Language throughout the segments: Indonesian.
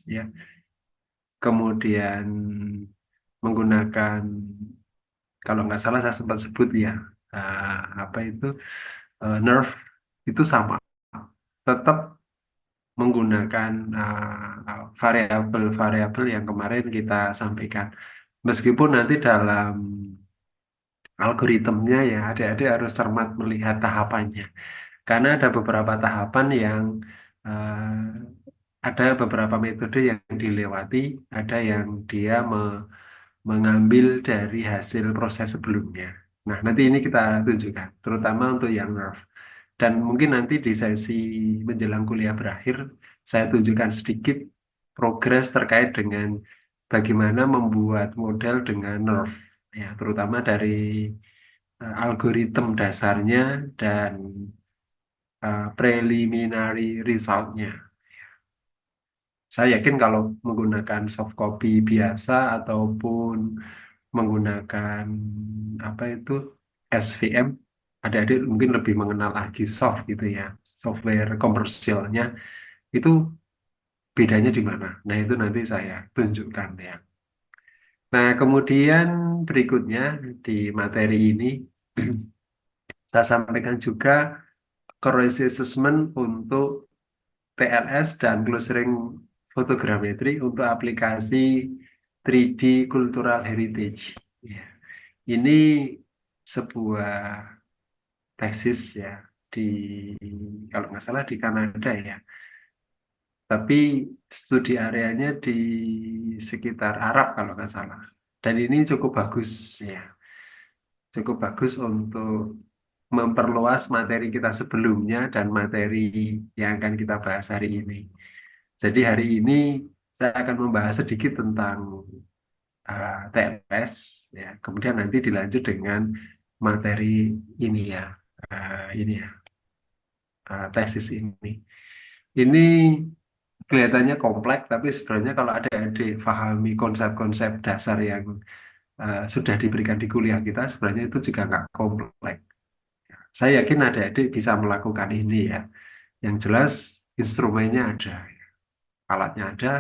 ya, kemudian menggunakan, kalau nggak salah saya sempat sebut ya, apa itu, nerf, itu sama, tetap menggunakan variabel-variabel yang kemarin kita sampaikan. Meskipun nanti dalam algoritmnya ya adik-adik harus cermat melihat tahapannya. Karena ada beberapa tahapan yang ada beberapa metode yang dilewati, ada yang dia mengambil dari hasil proses sebelumnya. Nah, nanti ini kita tunjukkan, terutama untuk yang nerf. Dan mungkin nanti di sesi menjelang kuliah berakhir, saya tunjukkan sedikit progres terkait dengan bagaimana membuat model dengan nerf, ya, terutama dari algoritma dasarnya dan preliminary resultnya. Saya yakin kalau menggunakan soft copy biasa ataupun menggunakan apa itu SVM, adik-adik mungkin lebih mengenal lagi soft gitu ya, software komersialnya itu bedanya di mana. Nah, itu nanti saya tunjukkan ya. Nah, kemudian berikutnya di materi ini saya sampaikan juga correlation assessment untuk TLS dan close ring fotogrametri untuk aplikasi 3D cultural heritage. Ya. Ini sebuah tesis ya di, kalau nggak salah di Kanada ya, tapi studi areanya di sekitar Arab kalau nggak salah. Dan ini cukup bagus ya, cukup bagus untuk memperluas materi kita sebelumnya dan materi yang akan kita bahas hari ini. Jadi hari ini saya akan membahas sedikit tentang TLS, ya. Kemudian nanti dilanjut dengan materi ini ya, ini ya, tesis ini. Ini kelihatannya kompleks, tapi sebenarnya kalau adik-adik pahami konsep-konsep dasar yang sudah diberikan di kuliah kita, sebenarnya itu juga nggak kompleks. Saya yakin adik-adik bisa melakukan ini ya. Yang jelas instrumennya ada, alatnya ada.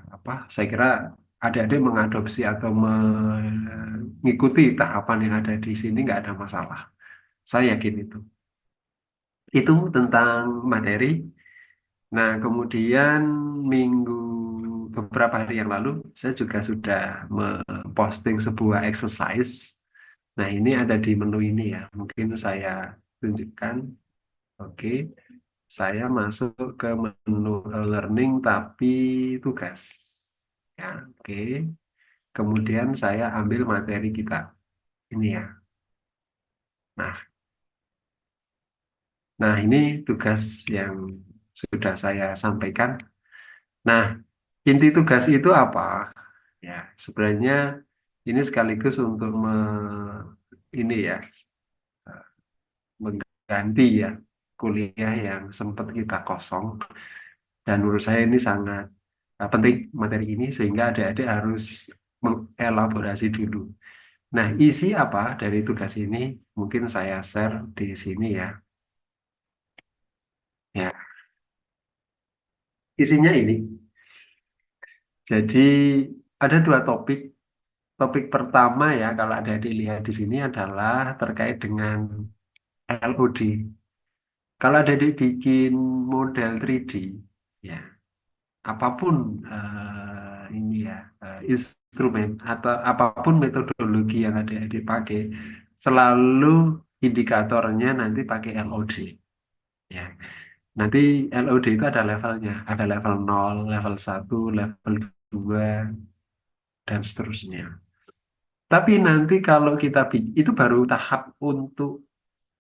Apa? Saya kira adik-adik mengadopsi atau mengikuti tahapan yang ada di sini nggak ada masalah. Saya yakin itu. Itu tentang materi. Nah, kemudian minggu beberapa hari yang lalu saya juga sudah memposting sebuah exercise. Nah, ini ada di menu ini ya. Mungkin saya tunjukkan. Oke, saya masuk ke menu learning tapi tugas. Ya, oke. Kemudian saya ambil materi kita. Ini ya. Nah, ini tugas yang sudah saya sampaikan. Nah, inti tugas itu apa? Ya, sebenarnya ini sekaligus untuk ini ya, mengganti ya kuliah yang sempat kita kosong. Dan menurut saya ini sangat penting materi ini sehingga adik-adik harus mengelaborasi dulu. Nah, isi apa dari tugas ini? Mungkin saya share di sini ya. Ya, isinya ini. Jadi ada dua topik. Topik pertama ya, kalau ada dilihat di sini adalah terkait dengan LOD. Kalau ada bikin model 3D, ya apapun ini ya, instrumen atau apapun metodologi yang ada dipakai, selalu indikatornya nanti pakai LOD. Ya, nanti LOD itu ada levelnya, ada level 0, level 1, level 2, dan seterusnya. Tapi nanti kalau kita itu baru tahap untuk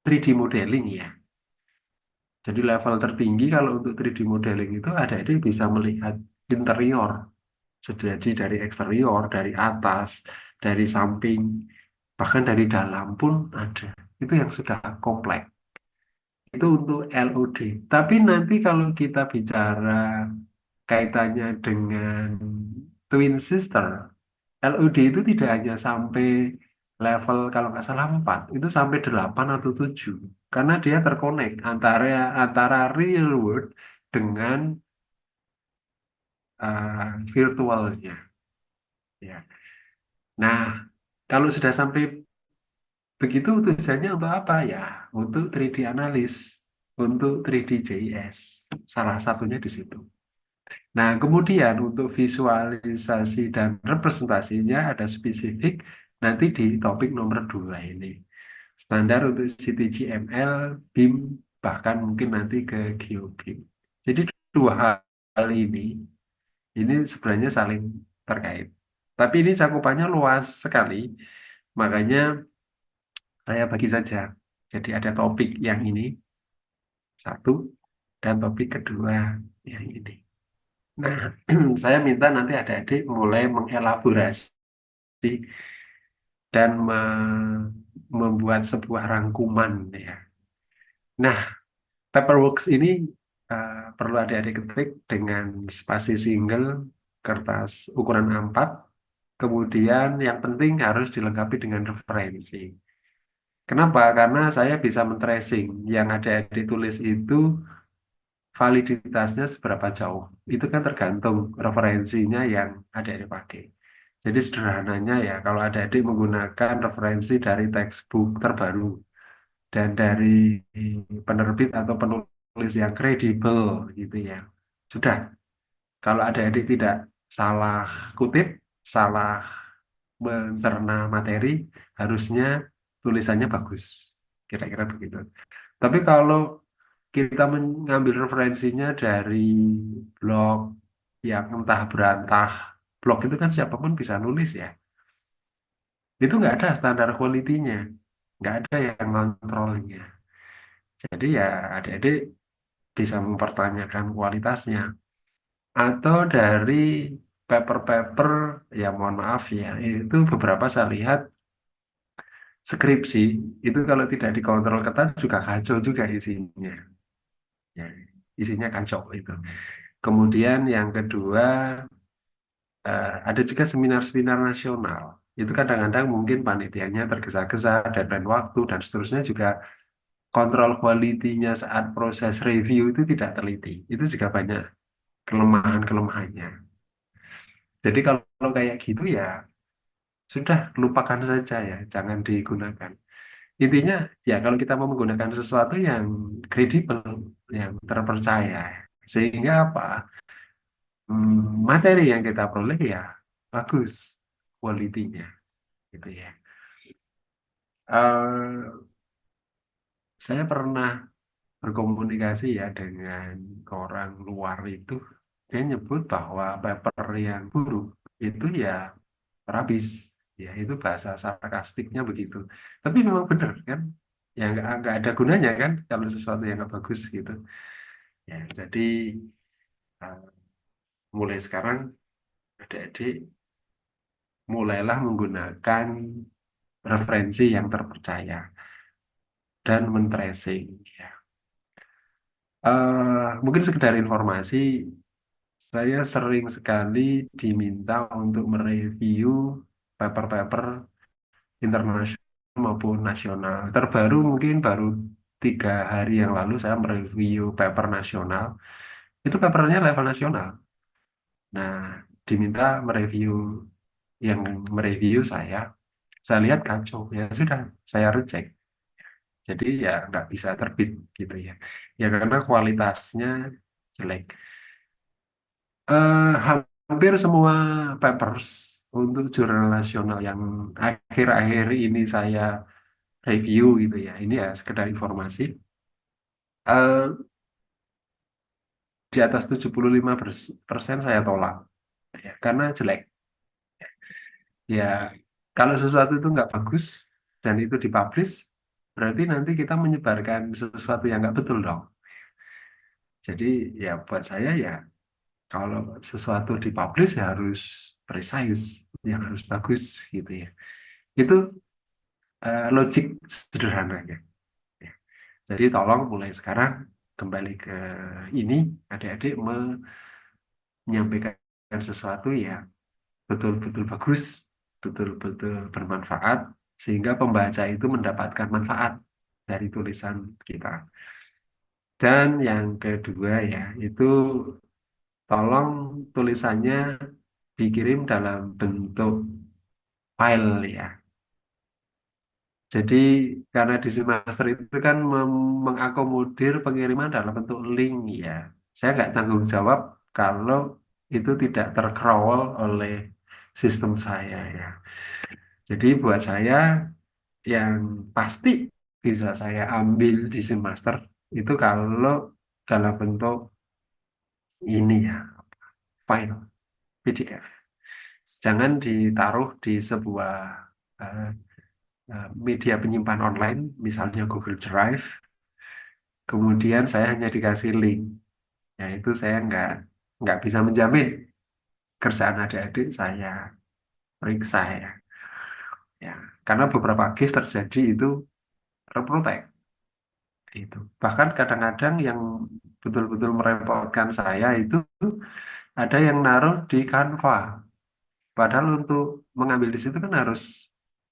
3D modeling ya. Jadi level tertinggi kalau untuk 3D modeling itu adik-adik bisa melihat interior, jadi dari eksterior, dari atas, dari samping, bahkan dari dalam pun ada. Itu yang sudah kompleks. Itu untuk LOD. Tapi nanti kalau kita bicara kaitannya dengan twin sister, LOD itu tidak hanya sampai level kalau nggak salah 4, itu sampai 8 atau 7. Karena dia terkonek antara antara real world dengan virtualnya. Ya. Nah, kalau sudah sampai begitu tujuannya untuk apa ya? Untuk 3D analis, untuk 3D JS. Salah satunya di situ. Nah, kemudian untuk visualisasi dan representasinya ada spesifik nanti di topik nomor 2 ini. Standar untuk CTGML, BIM, bahkan mungkin nanti ke GeoBIM. Jadi dua hal ini sebenarnya saling terkait. Tapi ini cakupannya luas sekali, makanya saya bagi saja. Jadi ada topik yang ini, satu, dan topik kedua yang ini. Nah, saya minta nanti adik-adik mulai mengelaborasi dan membuat sebuah rangkuman ya. Nah, Paperworks ini perlu adik-adik ketik dengan spasi single, kertas ukuran A4, kemudian yang penting harus dilengkapi dengan referensi. Kenapa? Karena saya bisa men-tracing yang adik-adik tulis itu validitasnya seberapa jauh. Itu kan tergantung referensinya yang adik-adik pakai. Jadi sederhananya ya, kalau adik-adik menggunakan referensi dari textbook terbaru dan dari penerbit atau penulis yang kredibel gitu ya. Sudah, kalau adik-adik tidak salah kutip, salah mencerna materi, harusnya tulisannya bagus. Kira-kira begitu. Tapi kalau kita mengambil referensinya dari blog yang entah berantah, blog itu kan siapapun bisa nulis ya. Itu nggak ada standar quality-nya, nggak ada yang ngontrolnya. Jadi ya adik-adik bisa mempertanyakan kualitasnya. Atau dari paper-paper, ya mohon maaf ya, itu beberapa saya lihat skripsi, itu kalau tidak dikontrol ketat juga kacau juga isinya. Ya, isinya kacau itu. Kemudian yang kedua, ada juga seminar-seminar nasional. Itu kadang-kadang mungkin panitianya tergesa-gesa, deadline waktu, dan seterusnya juga kontrol kualitinya saat proses review itu tidak teliti. Itu juga banyak kelemahan-kelemahannya. Jadi kalau kayak gitu ya, sudah lupakan saja ya, jangan digunakan. Intinya ya kalau kita mau menggunakan sesuatu yang kredibel, yang terpercaya, sehingga apa? Materi yang kita peroleh ya bagus kualitinya gitu ya. Eh, saya pernah berkomunikasi ya dengan orang luar itu, dia nyebut bahwa paper yang buruk itu ya terhabis, ya itu bahasa sarkastiknya begitu. Tapi memang benar kan, ya nggak ada gunanya kan kalau sesuatu yang nggak bagus gitu. Ya jadi eh, mulai sekarang adik-adik mulailah menggunakan referensi yang terpercaya dan men-tracing ya. Mungkin sekedar informasi, saya sering sekali diminta untuk mereview paper-paper internasional maupun nasional. Terbaru mungkin baru 3 hari yang lalu saya mereview paper nasional. Itu papernya level nasional. Nah, diminta mereview yang mereview saya lihat kacau. Ya sudah, saya reject. Jadi ya nggak bisa terbit gitu ya. Ya karena kualitasnya jelek. Hampir semua papers untuk jurnal nasional yang akhir-akhir ini saya review gitu ya. Ini ya sekedar informasi. Eh, di atas 75% saya tolak ya, karena jelek. Ya kalau sesuatu itu nggak bagus dan itu dipublish, berarti nanti kita menyebarkan sesuatu yang nggak betul dong. Jadi ya buat saya ya kalau sesuatu dipublish ya harus precise, yang harus bagus gitu ya. Itu logik sederhananya. Ya. Jadi tolong mulai sekarang kembali ke ini, adik-adik menyampaikan sesuatu ya betul-betul bagus, betul-betul bermanfaat, sehingga pembaca itu mendapatkan manfaat dari tulisan kita. Dan yang kedua ya, itu tolong tulisannya dikirim dalam bentuk file ya. Jadi karena di Master itu kan mengakomodir pengiriman dalam bentuk link ya. Saya nggak tanggung jawab kalau itu tidak tercrawl oleh sistem saya ya. Jadi buat saya yang pasti bisa saya ambil di Master itu kalau dalam bentuk ini ya, file PDF. Jangan ditaruh di sebuah eh, media penyimpan online, misalnya Google Drive. Kemudian saya hanya dikasih link, yaitu saya nggak bisa menjamin kerjaan adik-adik saya periksa ya. Ya, karena beberapa case terjadi itu terprotek itu. Bahkan kadang-kadang yang betul-betul merepotkan saya itu ada yang naruh di Canva. Padahal untuk mengambil di situ kan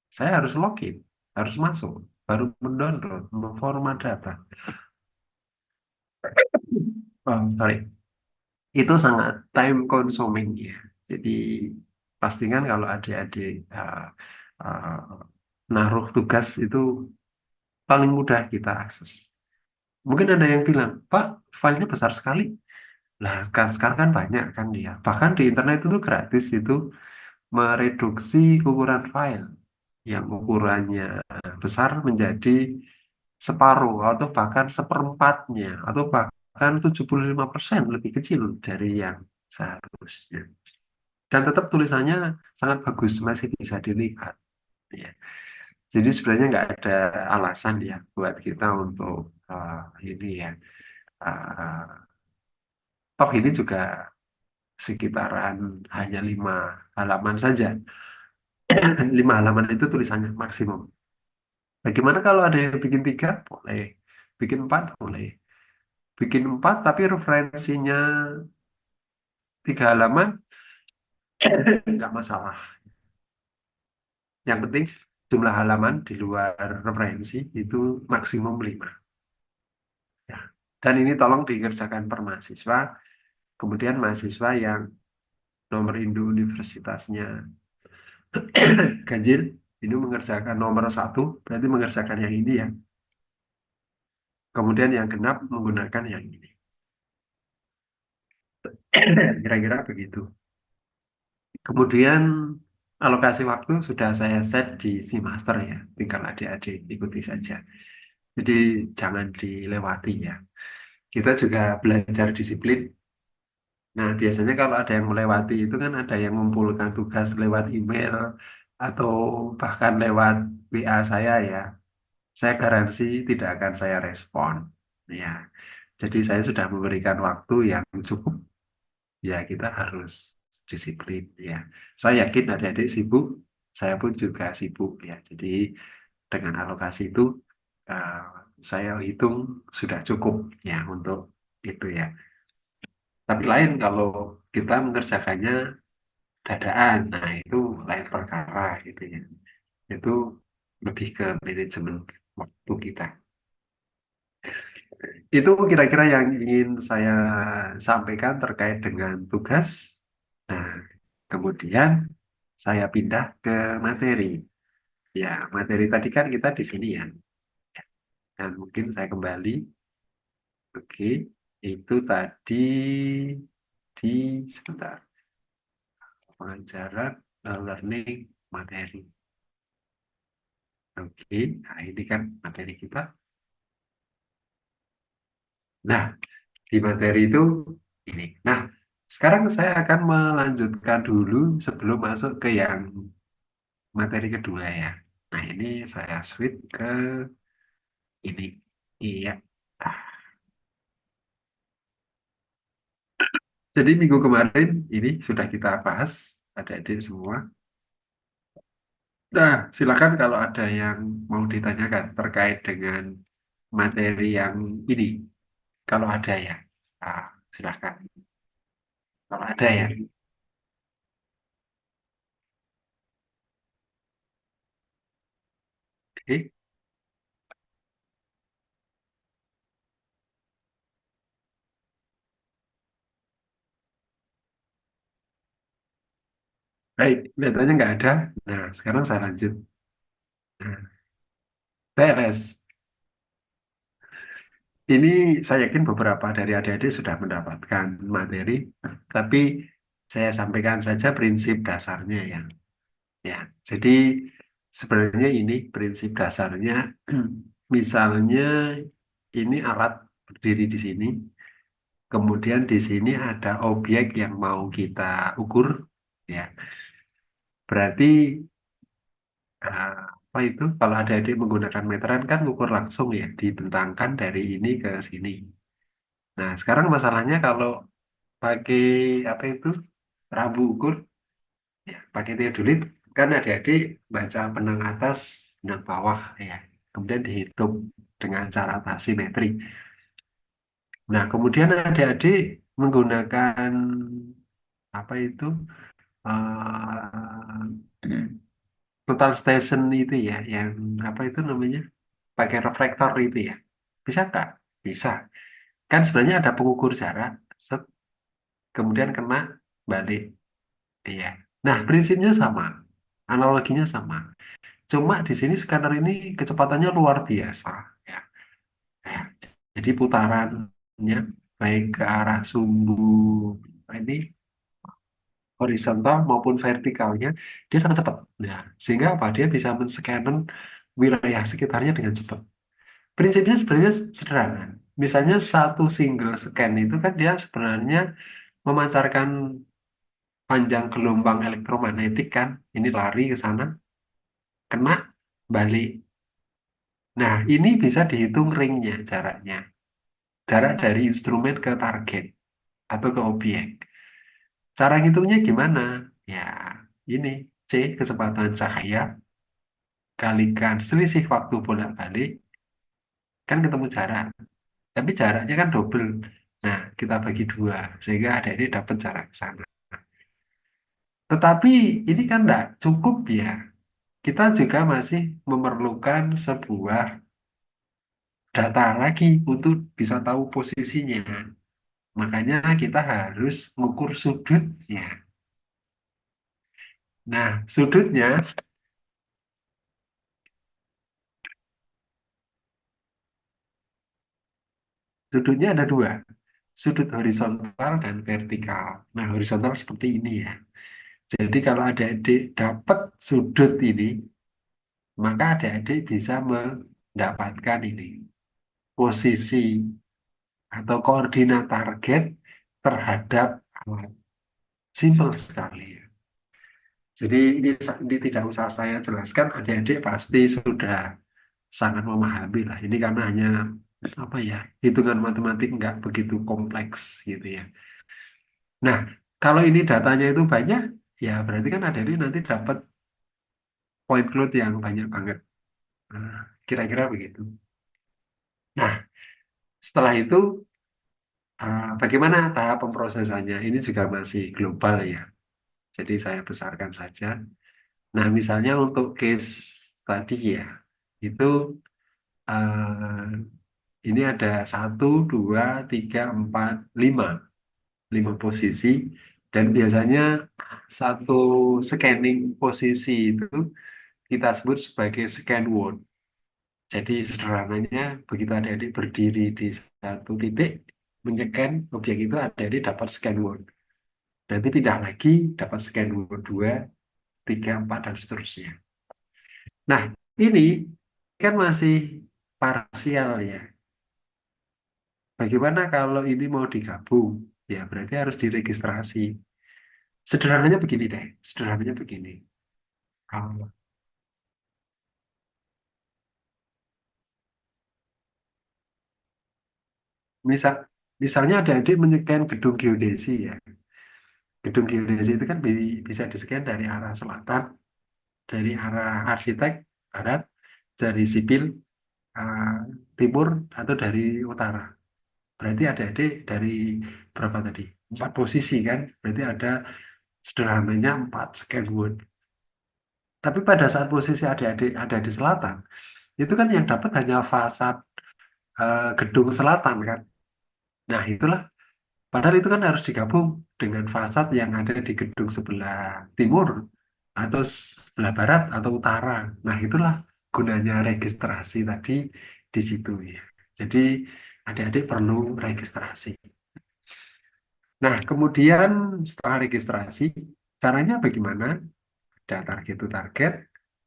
saya harus login, harus masuk, baru mendownload, memformat data. Oh, sorry. Itu sangat time consuming ya. Jadi pastikan kalau adik-adik uh, naruh tugas itu paling mudah kita akses. Mungkin ada yang bilang, Pak, filenya besar sekali. Nah, sekarang kan banyak kan dia. Bahkan di internet itu tuh gratis itu mereduksi ukuran file yang ukurannya besar menjadi separuh atau bahkan seperempatnya atau bahkan 75% lebih kecil dari yang seharusnya. Dan tetap tulisannya sangat bagus, masih bisa dilihat. Ya. Jadi sebenarnya nggak ada alasan ya buat kita untuk ini ya. Uh, Toh ini juga sekitaran hanya 5 halaman saja. 5 halaman itu tulisannya maksimum. Bagaimana kalau ada yang bikin 3? Boleh. Bikin 4? Boleh. Bikin 4 tapi referensinya 3 halaman, nggak masalah. Yang penting jumlah halaman di luar referensi itu maksimum 5. Ya. Dan ini tolong dikerjakan per mahasiswa. Kemudian mahasiswa yang nomor induk universitasnya ganjil, ini mengerjakan nomor 1, berarti mengerjakan yang ini ya. Kemudian yang genap menggunakan yang ini. Kira-kira begitu. Kemudian alokasi waktu sudah saya set di si master ya, tinggal adik-adik ikuti saja. Jadi jangan dilewati ya. Kita juga belajar disiplin. Nah, biasanya kalau ada yang melewati itu kan ada yang mengumpulkan tugas lewat email atau bahkan lewat WA saya ya. Saya garansi tidak akan saya respon. Ya, jadi saya sudah memberikan waktu yang cukup. Ya, kita harus disiplin ya. Saya yakin adik-adik sibuk, saya pun juga sibuk ya. Jadi dengan alokasi itu eh, saya hitung sudah cukup ya untuk itu ya. Tapi lain kalau kita mengerjakannya dadaan, nah itu lain perkara gitu ya. Itu lebih ke manajemen waktu kita. Itu kira-kira yang ingin saya sampaikan terkait dengan tugas. Nah, kemudian saya pindah ke materi. Ya, materi tadi kan kita di sini ya. Dan mungkin saya kembali. Oke, itu tadi sebentar, pengajaran learning materi. Oke, nah ini kan materi kita. Nah, di materi itu ini. Nah, sekarang saya akan melanjutkan dulu sebelum masuk ke yang materi kedua ya. Nah, ini saya switch ke ini. Iya. Ah, jadi minggu kemarin ini sudah kita bahas, adik-adik semua. Nah, silakan kalau ada yang mau ditanyakan terkait dengan materi yang ini. Kalau ada ya, ah, silakan. Kalau ada ya. Oke. Baik, datanya nggak ada. Nah, sekarang saya lanjut. Nah, TLS. Ini saya yakin beberapa dari adik-adik sudah mendapatkan materi, tapi saya sampaikan saja prinsip dasarnya ya. Ya, jadi sebenarnya ini prinsip dasarnya, misalnya ini alat berdiri di sini, kemudian di sini ada objek yang mau kita ukur, ya. Berarti apa itu? Kalau adik-adik menggunakan meteran kan ukur langsung ya, dibentangkan dari ini ke sini. Nah, sekarang masalahnya kalau pakai apa itu rambu ukur, ya, pakai teodolit, kan adik-adik baca benang atas, benang bawah ya, kemudian dihitung dengan cara tasimetri. Nah, kemudian adik-adik menggunakan apa itu total station itu ya, yang apa itu namanya, pakai reflektor itu ya, bisa nggak? Bisa. Kan sebenarnya ada pengukur jarak, set, kemudian kena balik. Iya. Nah, prinsipnya sama, analoginya sama. Cuma di sini scanner ini kecepatannya luar biasa. Ya. Ya. Jadi putarannya baik ke arah sumbu ini horizontal maupun vertikalnya dia sangat cepat. Nah, sehingga apa? Dia bisa men-scannen wilayah sekitarnya dengan cepat. Prinsipnya sebenarnya sederhana. Misalnya satu single scan itu kan dia sebenarnya memancarkan panjang gelombang elektromagnetik kan. Ini lari ke sana, kena, balik. Nah, ini bisa dihitung ringnya, jaraknya. Jarak dari instrumen ke target atau ke objek. Cara ngitungnya gimana? Ya, ini C, kecepatan cahaya, kalikan selisih waktu bolak-balik, kan ketemu jarak. Tapi jaraknya kan double. Nah, kita bagi dua, sehingga ada ini dapat jarak ke sana. Tetapi ini kan enggak cukup ya. Kita juga masih memerlukan sebuah data lagi untuk bisa tahu posisinya. Makanya kita harus mengukur sudutnya. Nah, sudutnya ada dua. Sudut horizontal dan vertikal. Nah, horizontal seperti ini ya. Jadi kalau adik-adik dapat sudut ini, maka adik-adik bisa mendapatkan ini posisi atau koordinat target terhadap alat. Simpel sekali ya. Jadi ini tidak usah saya jelaskan, adik-adik pasti sudah sangat memahami lah. Ini karena hanya apa ya, hitungan matematik nggak begitu kompleks gitu ya. Nah, kalau ini datanya itu banyak, ya berarti kan adik-adik nanti dapat point cloud yang banyak banget. Nah, kira-kira begitu. Nah, setelah itu bagaimana tahap pemrosesannya? Ini juga masih global ya. Jadi saya besarkan saja. Nah, misalnya untuk case tadi ya, itu eh, ini ada satu, dua, tiga, empat, lima, lima posisi, dan biasanya satu scanning posisi itu kita sebut sebagai scan word. Jadi sederhananya begitu adik-adik berdiri di satu titik, menyekan objek itu adik-adik dapat scan word. Nanti pindah lagi dapat scan word 2, 3, 4, dan seterusnya. Nah, ini kan masih parsial ya. Bagaimana kalau ini mau digabung? Ya, berarti harus diregistrasi. Sederhananya begini deh, sederhananya begini. Kalau misal, misalnya ada adik menyekan gedung geodesi ya. Gedung geodesi itu kan bisa disekian dari arah selatan, dari arah arsitek, barat, dari sipil, eh, timur, atau dari utara. Berarti adik-adik dari berapa tadi? Empat posisi kan? Berarti ada sederhananya empat scan word. Tapi pada saat posisi adik-adik ada di selatan, itu kan yang dapat hanya fasad gedung selatan kan. Nah itulah Padahal itu kan harus digabung dengan fasad yang ada di gedung sebelah timur atau sebelah barat atau utara. Nah, itulah gunanya registrasi tadi di situ ya. Jadi adik-adik perlu registrasi. Nah, kemudian setelah registrasi, caranya bagaimana? Ada target to target,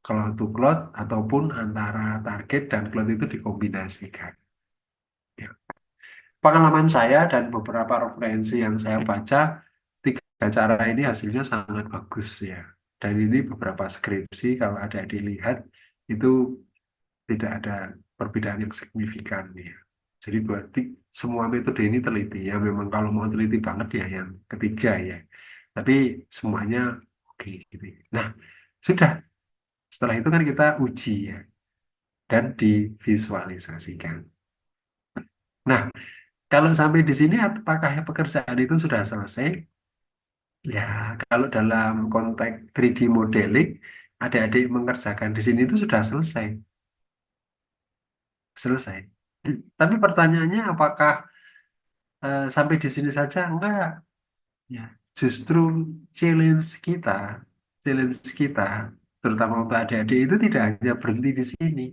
cloud to cloud, ataupun antara target dan cloud itu dikombinasikan. Ya. Pengalaman saya dan beberapa referensi yang saya baca, tiga cara ini hasilnya sangat bagus ya. Dan ini beberapa skripsi kalau ada dilihat itu tidak ada perbedaan yang signifikan ya. Jadi berarti semua metode ini teliti ya. Memang kalau mau teliti banget ya yang ketiga ya. Tapi semuanya oke gitu. Nah, sudah. Setelah itu kan kita uji ya dan divisualisasikan. Nah, kalau sampai di sini apakah pekerjaan itu sudah selesai? Ya, kalau dalam konteks 3D modeling, adik-adik mengerjakan di sini itu sudah selesai. Selesai. Tapi pertanyaannya apakah sampai di sini saja? Enggak. Ya, justru challenge kita, challenge kita, terutama untuk adik-adik itu tidak hanya berhenti di sini.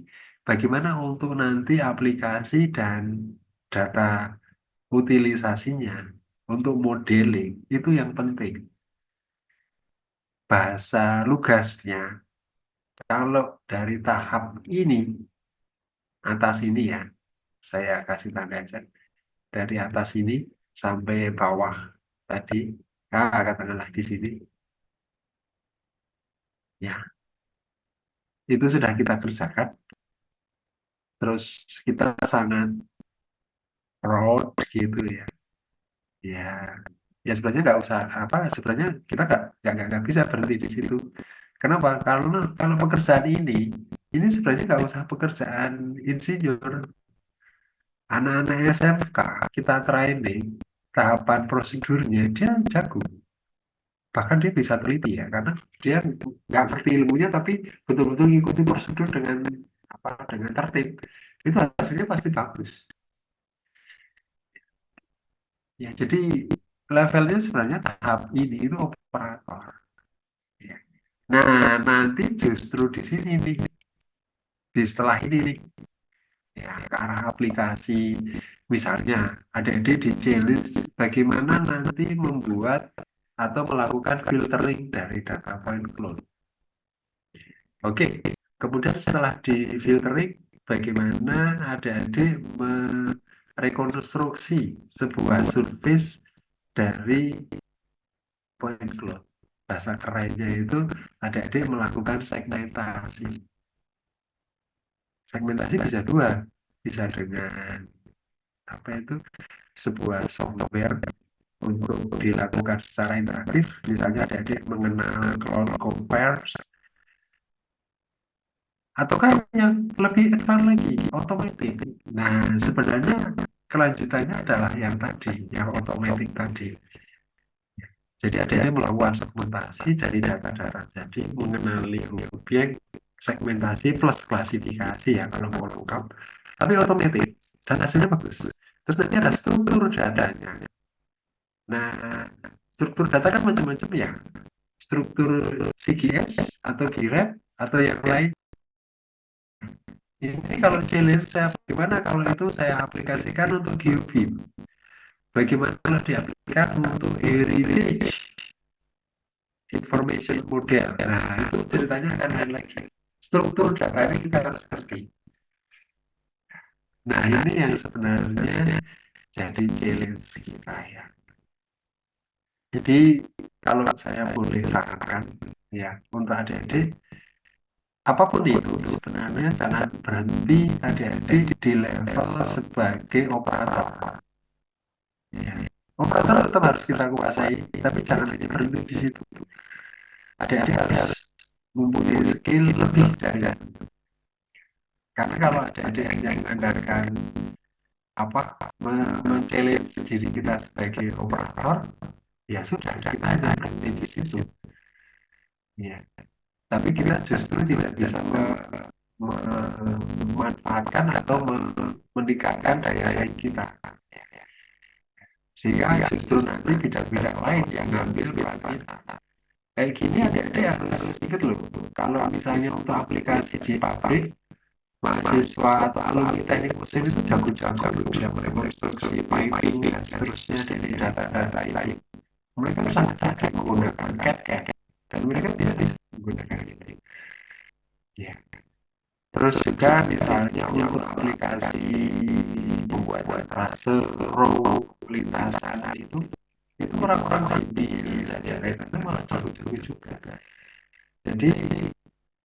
Bagaimana untuk nanti aplikasi dan data utilisasinya untuk modeling itu yang penting. Bahasa lugasnya, kalau dari tahap ini, atas ini ya, saya kasih tanda aja. Dari atas ini sampai bawah tadi, katakanlah di sini, ya, itu sudah kita kerjakan. Terus kita sangat proud gitu ya. Ya, ya sebenarnya nggak usah apa. Sebenarnya kita nggak bisa berhenti di situ. Kenapa? Karena kalau pekerjaan ini sebenarnya nggak usah pekerjaan insinyur. Anak-anak SMK kita training tahapan prosedurnya dia jago. Bahkan dia bisa teliti ya, karena dia nggak ngerti ilmunya tapi betul-betul ngikutin prosedur dengan apa dengan tertib. Itu hasilnya pasti bagus. Ya, jadi levelnya sebenarnya tahap ini itu operator. Ya. Nah, nanti justru di sini nih, di setelah ini nih, ya, ke arah aplikasi. Misalnya, adik-adik di challenge bagaimana nanti membuat atau melakukan filtering dari data point cloud. Oke, kemudian setelah di filtering, bagaimana adik-adik merekonstruksi sebuah surface dari point cloud. Bahasa kerennya itu adik-adik melakukan segmentasi. Segmentasi bisa dua, bisa dengan apa itu sebuah software untuk dilakukan secara interaktif. Misalnya adik-adik mengenal cloud compares, ataukah yang lebih advance lagi, otomatis. Nah, sebenarnya kelanjutannya adalah yang tadi, yang otomatis tadi. Jadi adik-adik melakukan segmentasi dari data-data. Jadi mengenali objek, segmentasi plus klasifikasi ya kalau mau lengkap. Tapi otomatis dan hasilnya bagus. Terus nanti ada struktur datanya. Nah, struktur data kan macam-macam ya. Struktur CGS atau GRAP atau yang lain. Ini kalau challenge saya bagaimana kalau itu saya aplikasikan untuk GeoBeam. Bagaimana kalau diaplikasikan untuk heritage information model. Nah, itu ceritanya akan lain lagi. Struktur data ini kita harus ngerti. Nah, ini yang sebenarnya jadi challenge kita ya. Jadi, kalau saya boleh sarankan ya untuk adik-adik, apapun itu sebenarnya jangan berhenti adik-adik di level sebagai operator. Ya. Operator tetap harus kita kuasai, tapi jangan hanya berhenti di situ. Adik-adik harus mempunyai skill lebih dari itu. Karena kalau adik-adik hanya mengandalkan apa men-challenge diri kita sebagai operator, ya sudah kita hanya berhenti di situ. Ya. Tapi kita justru tidak bisa memanfaatkan atau meningkatkan daya saing kita. Sehingga justru nanti bidang-bidang lain yang ngambil peran kita. Kayak gini adik-adik harus ingat loh, kalau misalnya untuk aplikasi di pabrik, mahasiswa atau alumni teknik mesin itu jago-jago loh dalam rekonstruksi, piping, dan seterusnya dari data-data itu. Mereka sangat cerdas menggunakan CAD, dan mereka bisa menggunakan itu. Ya. Terus juga misalnya untuk aplikasi membuat trase row lintasan itu orang-orang sipil dan itu malah jago-jago juga. Jadi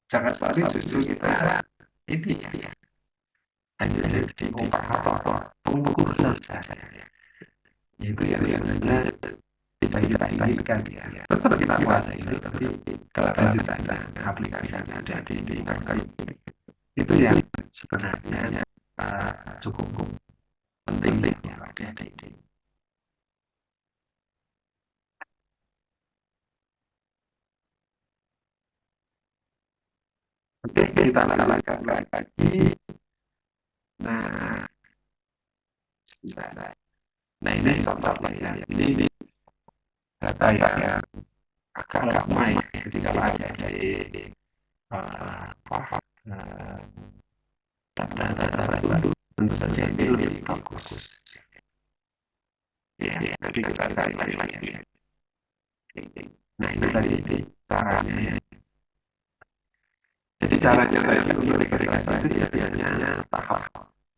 jangan sampai justru kita ini ya hanya jadi operator pengukur saja. Itu yang sebenarnya tidak kita inginkan ya. Tetap kita kuasai itu, tapi kelanjutannya aplikasinya ada di lingkungan itu yang sebenarnya cukup penting ya adik-adik. Oke, kita lanjutkan lagi. Nah, nah ini contohnya ya. Ini data yang agak lama ya. Jadi kalau ada dari data-data baru tentu saja ini lebih bagus. Ya, nanti kita cari lagi. Nah ini tadi caranya ya. Jadi caranya untuk registrasi itu ya biasanya tahap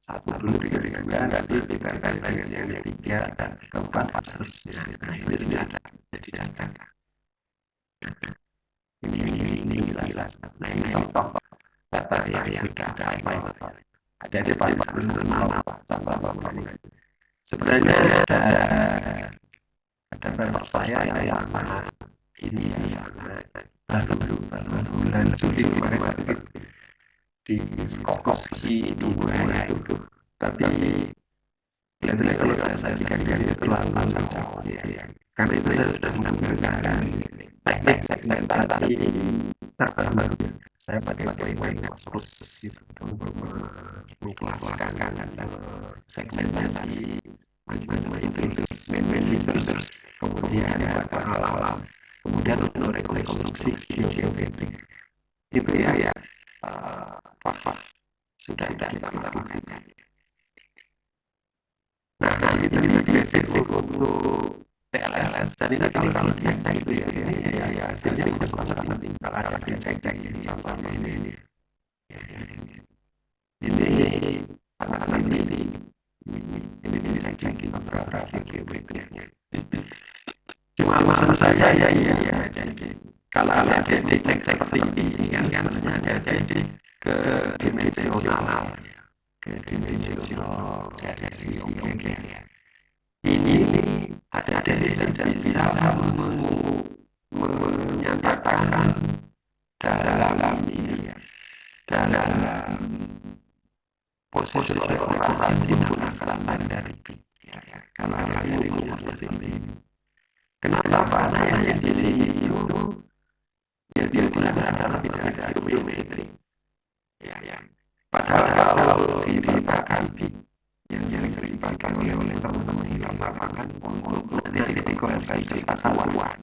satu dulu dengan nanti kita dengan yang ketiga dan keempat dan seterusnya. Nah ini sudah ada jadi data. Ini jelas. Nah ini contoh data yang sudah ada di paling sederhana contoh sebenarnya ada percaya yang sama ini lalu bulan Juli kemarin di Skokoski dua itu tapi kelihatannya kalau saya saksikan itu terlalu jauh ya karena itu saya sudah menggunakan teknik segmentasi terbaru saya pakai proses untuk mengkelaskan segmentasi macam-macam itu features kemudian data alam kemudian untuk rekonstruksi geometrik itu ya sudah kita lakukan. Nah itu basic untuk TLS dan ini kalau dicek itu ya hasilnya itu sangat penting kalau ada dicek ini contohnya ini sangat penting ini dicek beberapa geometrinya. Cuma maksud saya ya kalau ada dicek seperti ini kan sebenarnya jadi ke dimensional dari ya. Ini ada dan bisa menyatakan dalam ini ya dalam posisi operasi menggunakan standar ya karena ini seperti ini. Kenapa panahnya di sini itu ya dia benar-benar tidak geometri ya. Padahal kalau diletakkan yang sering dipakai oleh teman-teman di lapangan untuk identifikasi kesatuan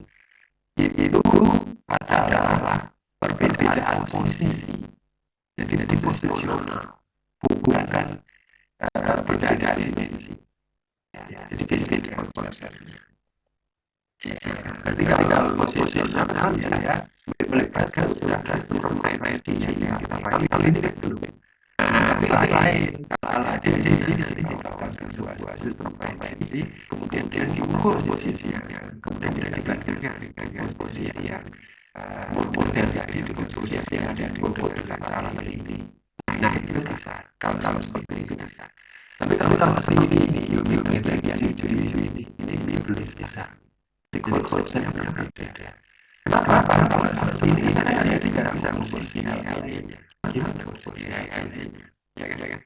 itu adalah perbedaan posisi jadi posisional bukan perbedaan dimensi ya, jadi konsepnya berarti kalau posisional ya melibatkan sudah sistem dimensinya yang kita pakai kali ini kan dulu lain kalau ada di sini nanti dibawa ke sebuah sistem dimensi kemudian diukur posisinya kemudian dibandingkan dengan posisi yang model dari posisi yang ada di model dengan cara teliti. Nah itu bisa kalau seperti itu bisa. Tapi kalau seperti ini geometri yang jadi ini belum bisa. Di konsepnya berbeda. Kenapa? Kalau seperti ini ada tidak bisa posisi lainnya. Gimana posisi lainnya? Ya kan?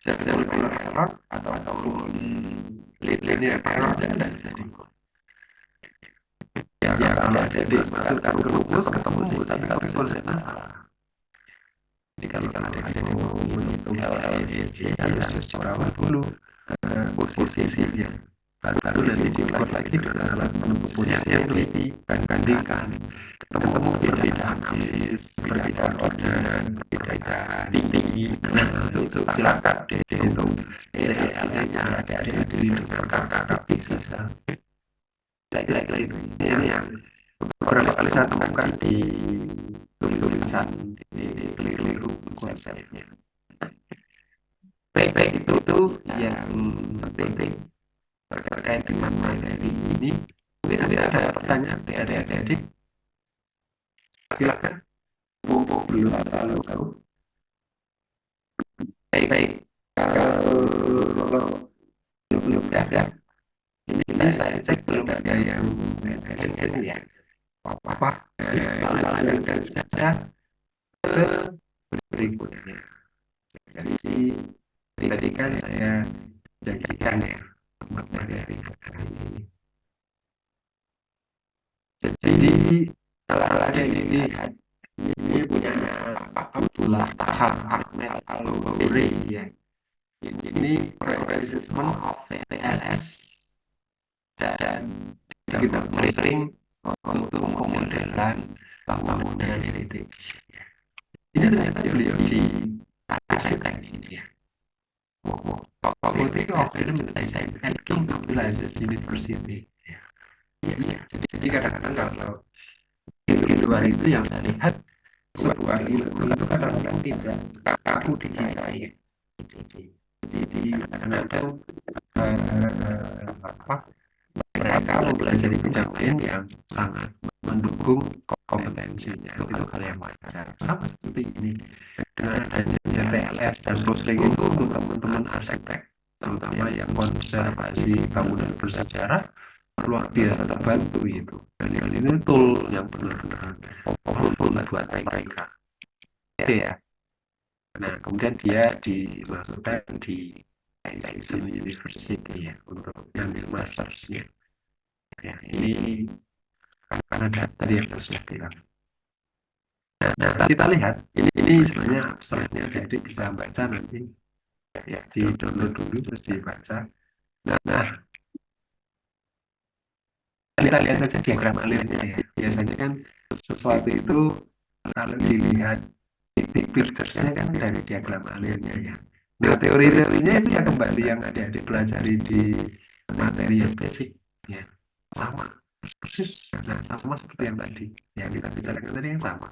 Circular error ataupun linear error dan bisa diukur. Ya kalau ada dimasukkan ke rumus ketemu sih tapi kalau konsepnya salah. Jadi kalau ada menghitung LLCC harus coba dulu posisinya baru nanti dibuat lagi dengan alat penentu posisi yang teliti dan bandingkan ketemu perbedaan aksis, perbedaan ordinat, perbedaan tinggi. Nah, itu silakan dihitung CEL-nya adik-adik dengan kakak bisa. Kira-kira itu ini yang beberapa kali saya temukan di tulisan di keliru konsepnya. Baik itu tuh yang penting terkait dengan materi ini. Mungkin ada pertanyaan dari adik-adik, silakan. Mumpung belum terlalu tahu. Baik. Kalau belum ada, ini saya cek belum ada yang SN ya. Apa? Kita lanjutkan saja ke berikutnya. Jadi tadi kan saya janjikan ya materi hari ini. Jadi kalau ada yang dilihat ini punya Abdullah Taha Ahmed Al-Ghauri ya. Ini assessment of TLS dan kita sering untuk pemodelan bangunan heritage. Ini ternyata beliau di arsitek ini ya. Faculty of Design at King Abdulaziz University. Iya. Jadi kadang-kadang kalau di luar itu yang saya lihat sebuah ilmu itu kadang-kadang tidak kaku di kita ya. Jadi kadang-kadang mereka mau belajar di bidang lain yang sangat mendukung kompetensinya, itu hal yang wajar. Sama seperti ini dengan adanya TLS dan Rosling itu untuk teman-teman arsitek, terutama yang konservasi bangunan bersejarah, luar biasa terbantu itu. Dan ini tool yang benar-benar powerful buat mereka. Ya. Nah, kemudian dia dimasukkan di Tyson University ya untuk ngambil mastersnya. Ya, ini karena tadi yang saya sudah bilang. Nah, kita lihat ini sebenarnya abstraknya, jadi bisa baca nanti ya, di download dulu terus dibaca. Nah, kita lihat saja diagram alirnya ya. Biasanya kan sesuatu itu kalau dilihat pictures-nya kan dari diagram alirnya ya. Nah, teori-teorinya itu ya kembali yang adik-adik pelajari di materi yang basic ya, sama persis, nah, sama seperti yang tadi yang kita bicarakan tadi, yang sama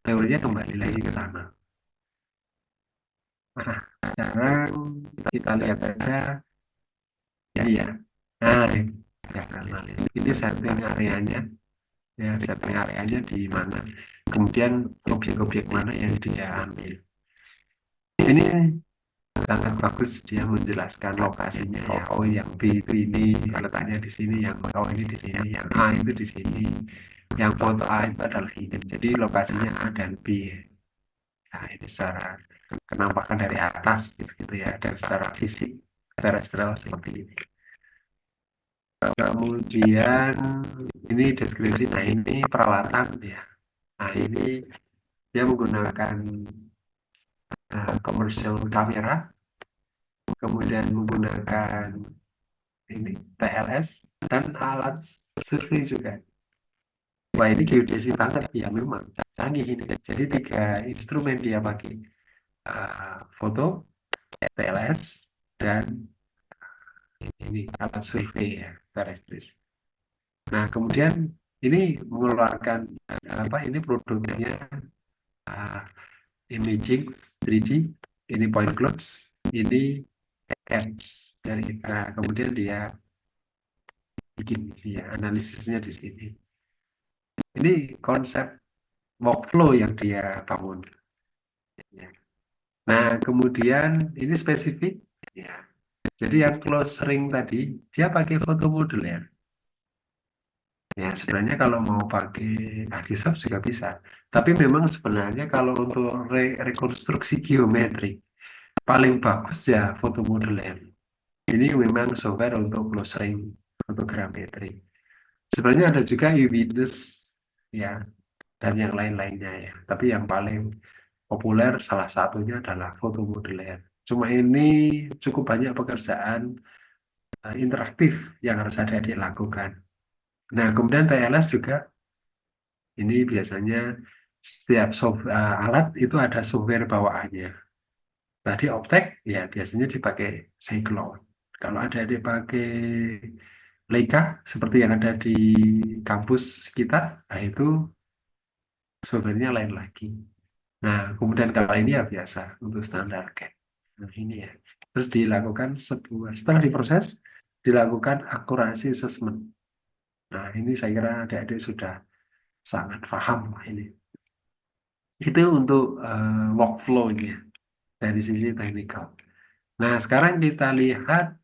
teorinya kembali lagi ke sana. Nah, sekarang kita lihat aja ya. Nah, ini setting areanya ya, setting areanya di mana, kemudian objek-objek mana yang dia ambil. Ini sangat bagus dia menjelaskan lokasinya ya. Oh, yang B itu ini letaknya di sini, yang O ini di sini, yang A itu di sini, yang foto A itu adalah ini. Jadi lokasinya A dan B. Nah, ini secara kenampakan dari atas gitu ya, dan secara fisik terestrial seperti ini. Kemudian ini deskripsi. Nah, ini peralatan ya. Nah, ini dia menggunakan commercial kamera, kemudian menggunakan ini TLS dan alat survei juga. Wah, ini geodesi banget ya, memang canggih ini. Jadi 3 instrumen dia pakai, foto, TLS, dan ini alat survei ya, terestris. Nah, kemudian ini mengeluarkan ini produknya imaging 3D, ini point clouds, ini apps dari kemudian dia bikin dia analisisnya di sini. Ini konsep workflow yang dia bangun. Nah, kemudian ini spesifik ya. Jadi yang close ring tadi dia pakai foto modular. Ya, sebenarnya kalau mau pakai Agisoft juga bisa. Tapi memang sebenarnya kalau untuk rekonstruksi geometrik paling bagus ya foto modular. Ini memang software untuk close ring fotogrametri. Sebenarnya ada juga eWitness ya, dan yang lain-lainnya ya. Tapi yang paling populer salah satunya adalah foto modular. Cuma ini cukup banyak pekerjaan interaktif yang harus adik-adik lakukan. Nah, kemudian TLS juga ini biasanya setiap alat itu ada software bawaannya. Tadi Optek ya biasanya dipakai Cyclone. Kalau ada dipakai Leica seperti yang ada di kampus kita, nah itu softwarenya lain lagi. Nah, kemudian kalau ini ya biasa untuk standar CAD. Nah, ini ya. Terus dilakukan setelah diproses, dilakukan akurasi assessment. Nah, ini saya kira adik-adik sudah sangat paham lah ini. Itu untuk workflow ini ya, dari sisi teknikal. Nah, sekarang kita lihat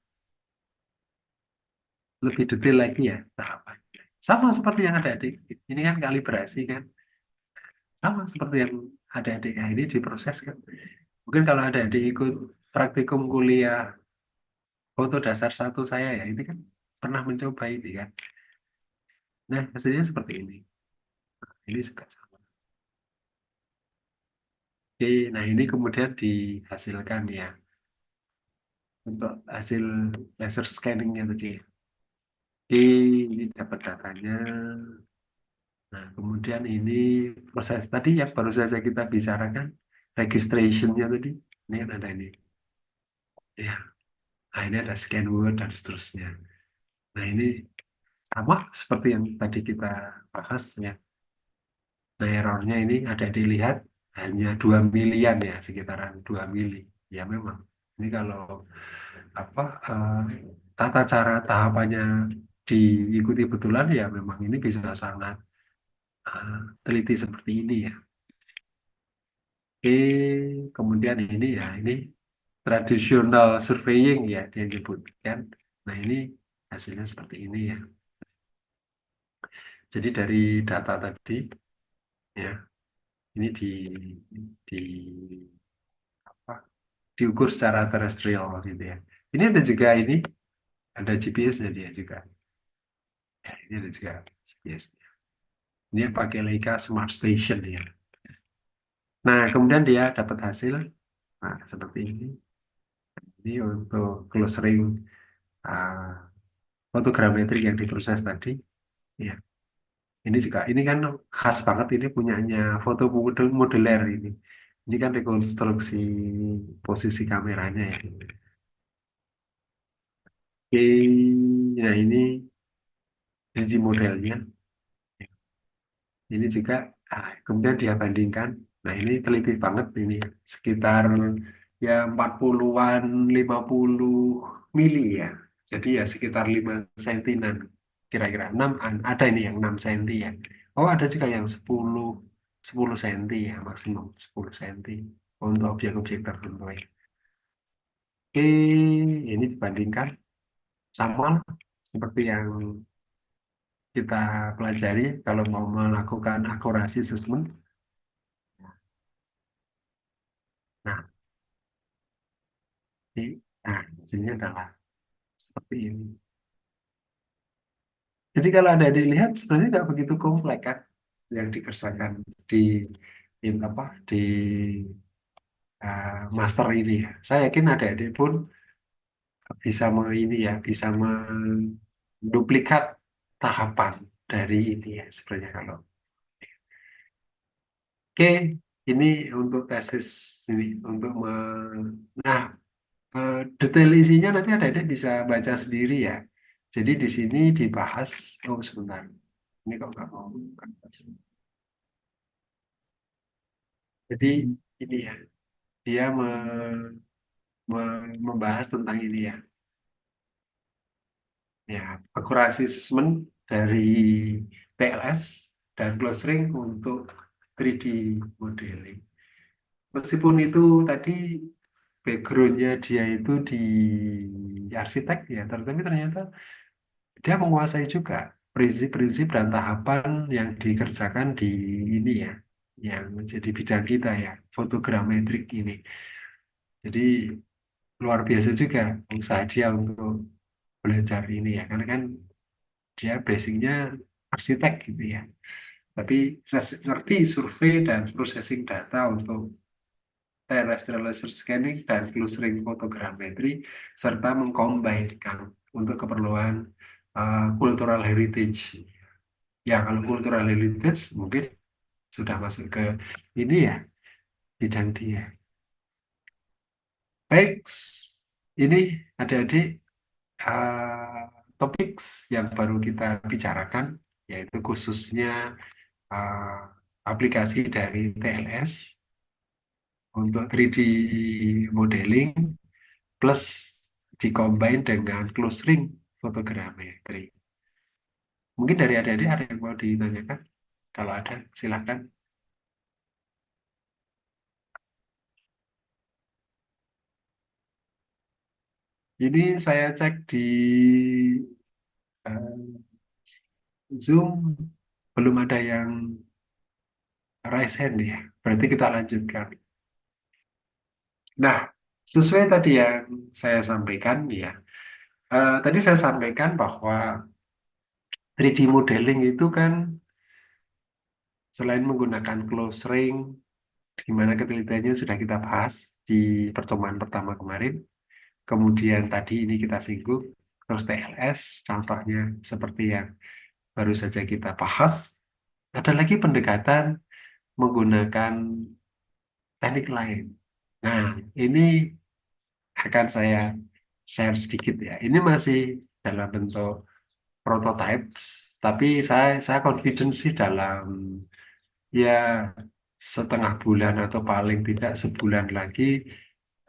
lebih detail lagi ya tahapan. Sama seperti yang ada adik. Ini kan kalibrasi kan. Sama seperti yang ada adik. Nah, ini diproses kan. Mungkin kalau ada adik ikut praktikum kuliah foto dasar satu saya ya, ini kan pernah mencoba ini kan. Nah, hasilnya seperti ini. Ini juga sama. Oke, nah ini kemudian dihasilkan ya untuk hasil laser scanningnya tadi. Oke, ini dapat datanya. Nah, kemudian ini proses tadi yang baru saja kita bicarakan, registration-nya tadi. Ini kan ada ini. Ya, nah ini ada scan word dan seterusnya. Nah, ini sama seperti yang tadi kita bahas ya. Nah, errornya ini ada dilihat hanya 2 milian ya, sekitaran 2 mili. Ya memang. Ini kalau apa tata cara tahapannya diikuti betulan ya memang ini bisa sangat teliti seperti ini ya. Oke, kemudian ini ya, ini traditional surveying ya dia nyebutkan. Nah ini hasilnya seperti ini ya. Jadi dari data tadi ya, ini di apa, diukur secara terestrial gitu ya. Ini ada juga ini, ada GPS-nya dia juga. Ya, ini ada juga GPS. Ini pakai Leica Smart Station ya. Nah, kemudian dia dapat hasil, nah seperti ini. Ini untuk close ring uh, fotogrametri yang diproses tadi. Ya, ini juga, ini kan khas banget ini punyanya foto modeler ini. Ini kan rekonstruksi posisi kameranya ya. Oke, nah ini di modelnya. Ini juga, kemudian dia bandingkan. Nah, ini teliti banget ini. Sekitar ya 40-an, 50 mili ya. Jadi ya sekitar 5 sentinan. Kira-kira 6, ada ini yang 6 senti ya. Oh, ada juga yang 10 senti ya, maksimum 10 senti untuk objek-objek tertentu ya. Oke, ini dibandingkan sama seperti yang kita pelajari kalau mau melakukan akurasi assessment. Nah, nah, hasilnya adalah seperti ini. Jadi kalau ada dilihat sebenarnya nggak begitu kompleks kan yang dikerjakan di, apa di master ini ya. Saya yakin adik-adik pun bisa ini ya, bisa menduplikat tahapan dari ini ya sebenarnya kalau. Oke, ini untuk tesis ini untuk nah detail isinya nanti adik-adik bisa baca sendiri ya. Jadi di sini dibahas, oh sebentar, ini kok nggak mau buka. Jadi ini ya, dia membahas tentang ini ya, ya akurasi assessment dari PLS dan close ring untuk 3D modeling. Meskipun itu tadi backgroundnya dia itu di arsitek ya, tetapi ternyata dia menguasai juga prinsip-prinsip dan tahapan yang dikerjakan di ini ya, yang menjadi bidang kita ya, fotogrametrik ini. Jadi luar biasa juga usaha dia untuk belajar ini ya, karena kan dia basicnya arsitek gitu ya. Tapi ngerti survei dan processing data untuk terrestrial laser scanning dan close ring fotogrametri serta mengcombine untuk keperluan cultural heritage. Ya, kalau cultural heritage mungkin sudah masuk ke ini ya, bidang dia. Baik, ini adik-adik eh, topik yang baru kita bicarakan, yaitu khususnya eh, aplikasi dari TLS untuk 3D modeling plus dikombin dengan close ring fotogrametri. Mungkin dari adik-adik ada yang mau ditanyakan? Kalau ada, silakan. Ini saya cek di eh, Zoom, belum ada yang raise hand ya. Berarti kita lanjutkan. Nah, sesuai tadi yang saya sampaikan ya. Tadi saya sampaikan bahwa 3D modeling itu kan selain menggunakan close ring, di mana ketelitiannya sudah kita bahas di pertemuan pertama kemarin. Kemudian tadi ini kita singgung, terus TLS, contohnya seperti yang baru saja kita bahas. Ada lagi pendekatan menggunakan teknik lain. Nah, ini akan saya share sedikit ya. Ini masih dalam bentuk prototypes, tapi saya confident sih dalam ya setengah bulan atau paling tidak sebulan lagi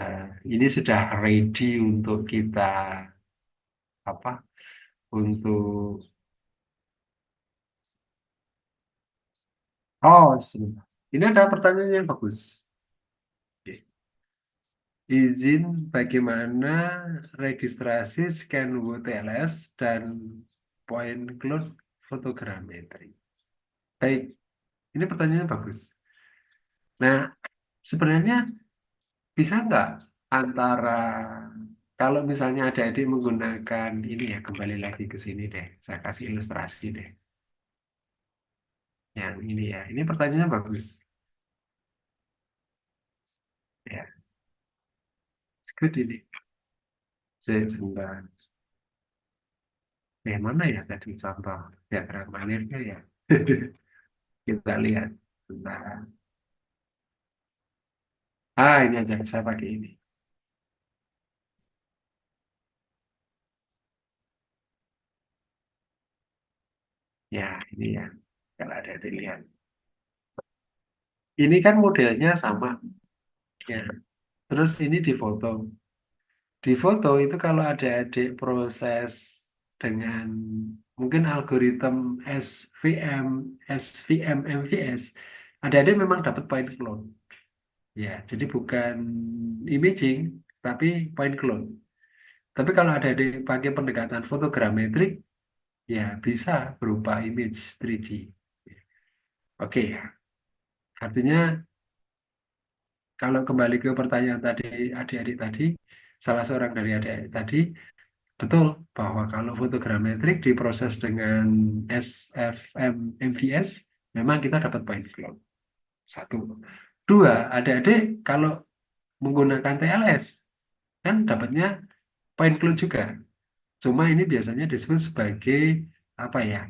eh, ini sudah ready untuk kita apa? Untuk sebentar. Ini ada pertanyaan yang bagus. Oke. Izin bagaimana registrasi scan WTLS dan point cloud fotogrametri. Baik, ini pertanyaannya bagus. Nah, sebenarnya bisa nggak antara kalau misalnya adik-adik menggunakan ini ya, kembali lagi ke sini deh, saya kasih ilustrasi deh. Yang ini ya, ini pertanyaannya bagus. Ya, good ini. Sebentar. Mana ya tadi contoh diagram manirnya ya? Kita lihat. Sebentar. Ini aja, saya pakai ini. Ya, ini ya. Kalau ada dilihat. Ini kan modelnya sama. Ya. Terus ini difoto. Di foto itu kalau ada adik proses dengan mungkin algoritma SVM, SVM, MVS, adik-adik memang dapat point cloud. Ya, jadi bukan imaging, tapi point cloud. Tapi kalau adik-adik pakai pendekatan fotogrametrik, ya bisa berupa image 3D. Oke ya, artinya kalau kembali ke pertanyaan tadi adik-adik tadi, salah seorang dari adik-adik tadi, betul bahwa kalau fotogrametrik diproses dengan SFM MVS, memang kita dapat point cloud. Satu. Dua, adik-adik kalau menggunakan TLS, kan dapatnya point cloud juga. Cuma ini biasanya disebut sebagai apa ya?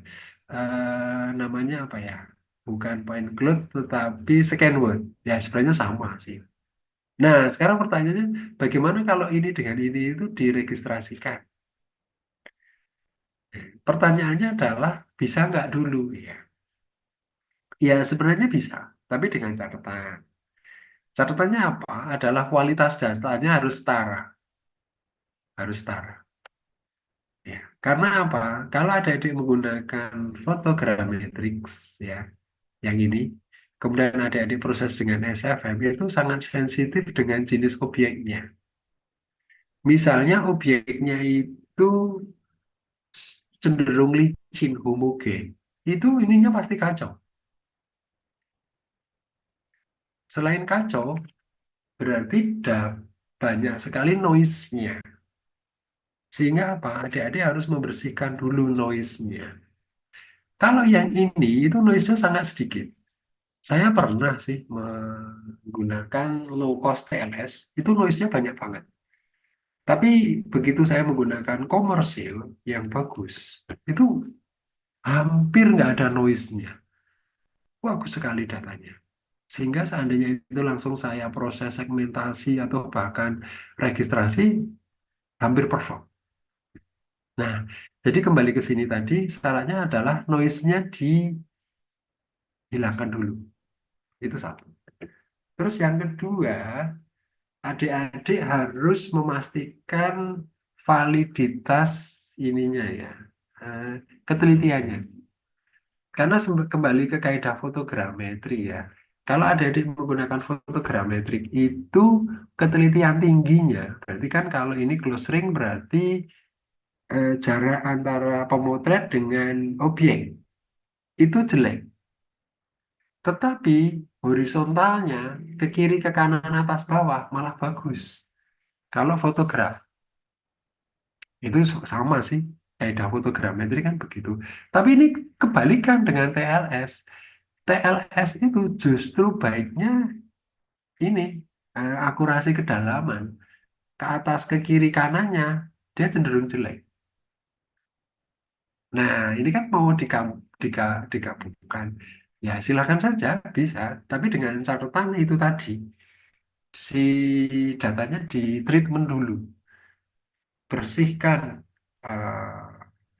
Namanya apa ya? Bukan point cloud, tetapi scan word. Ya, sebenarnya sama sih. Nah, sekarang pertanyaannya, bagaimana kalau ini dengan ini itu diregistrasikan? Pertanyaannya adalah, bisa nggak dulu? Ya, ya sebenarnya bisa, tapi dengan catatan. Catatannya apa? Adalah kualitas datanya harus setara. Harus setara. Ya. Karena apa? Kalau ada adik menggunakan fotogrametrics, ya, yang ini, kemudian adik-adik proses dengan SFM, itu sangat sensitif dengan jenis objeknya. Misalnya objeknya itu cenderung licin, homogen, itu ininya pasti kacau. Selain kacau, berarti banyak sekali noise-nya. Sehingga apa? Adik-adik harus membersihkan dulu noise-nya. Kalau yang ini, itu noise-nya sangat sedikit. Saya pernah sih menggunakan low cost TLS, itu noise-nya banyak banget. Tapi begitu saya menggunakan komersil yang bagus, itu hampir nggak ada noise-nya. Bagus sekali datanya. Sehingga seandainya itu langsung saya proses segmentasi atau bahkan registrasi, hampir perform. Nah, jadi kembali ke sini tadi, syaratnya adalah noise-nya dihilangkan dulu. Itu satu. Terus yang kedua, adik-adik harus memastikan validitas ininya ya, eh, ketelitiannya. Karena kembali ke kaidah fotogrametri ya. Kalau adik-adik menggunakan fotogrametrik itu ketelitian tingginya, berarti kan kalau ini close ring berarti jarak antara pemotret dengan objek itu jelek. Tetapi horizontalnya ke kiri, ke kanan, atas, bawah malah bagus. Kalau fotograf itu sama sih, kaidah fotogrametri kan begitu. Tapi ini kebalikan dengan TLS. TLS itu justru baiknya ini akurasi kedalaman ke atas, ke kiri, kanannya dia cenderung jelek. Nah, ini kan mau digabungkan. Ya, silakan saja bisa, tapi dengan catatan itu tadi si datanya di treatment dulu, bersihkan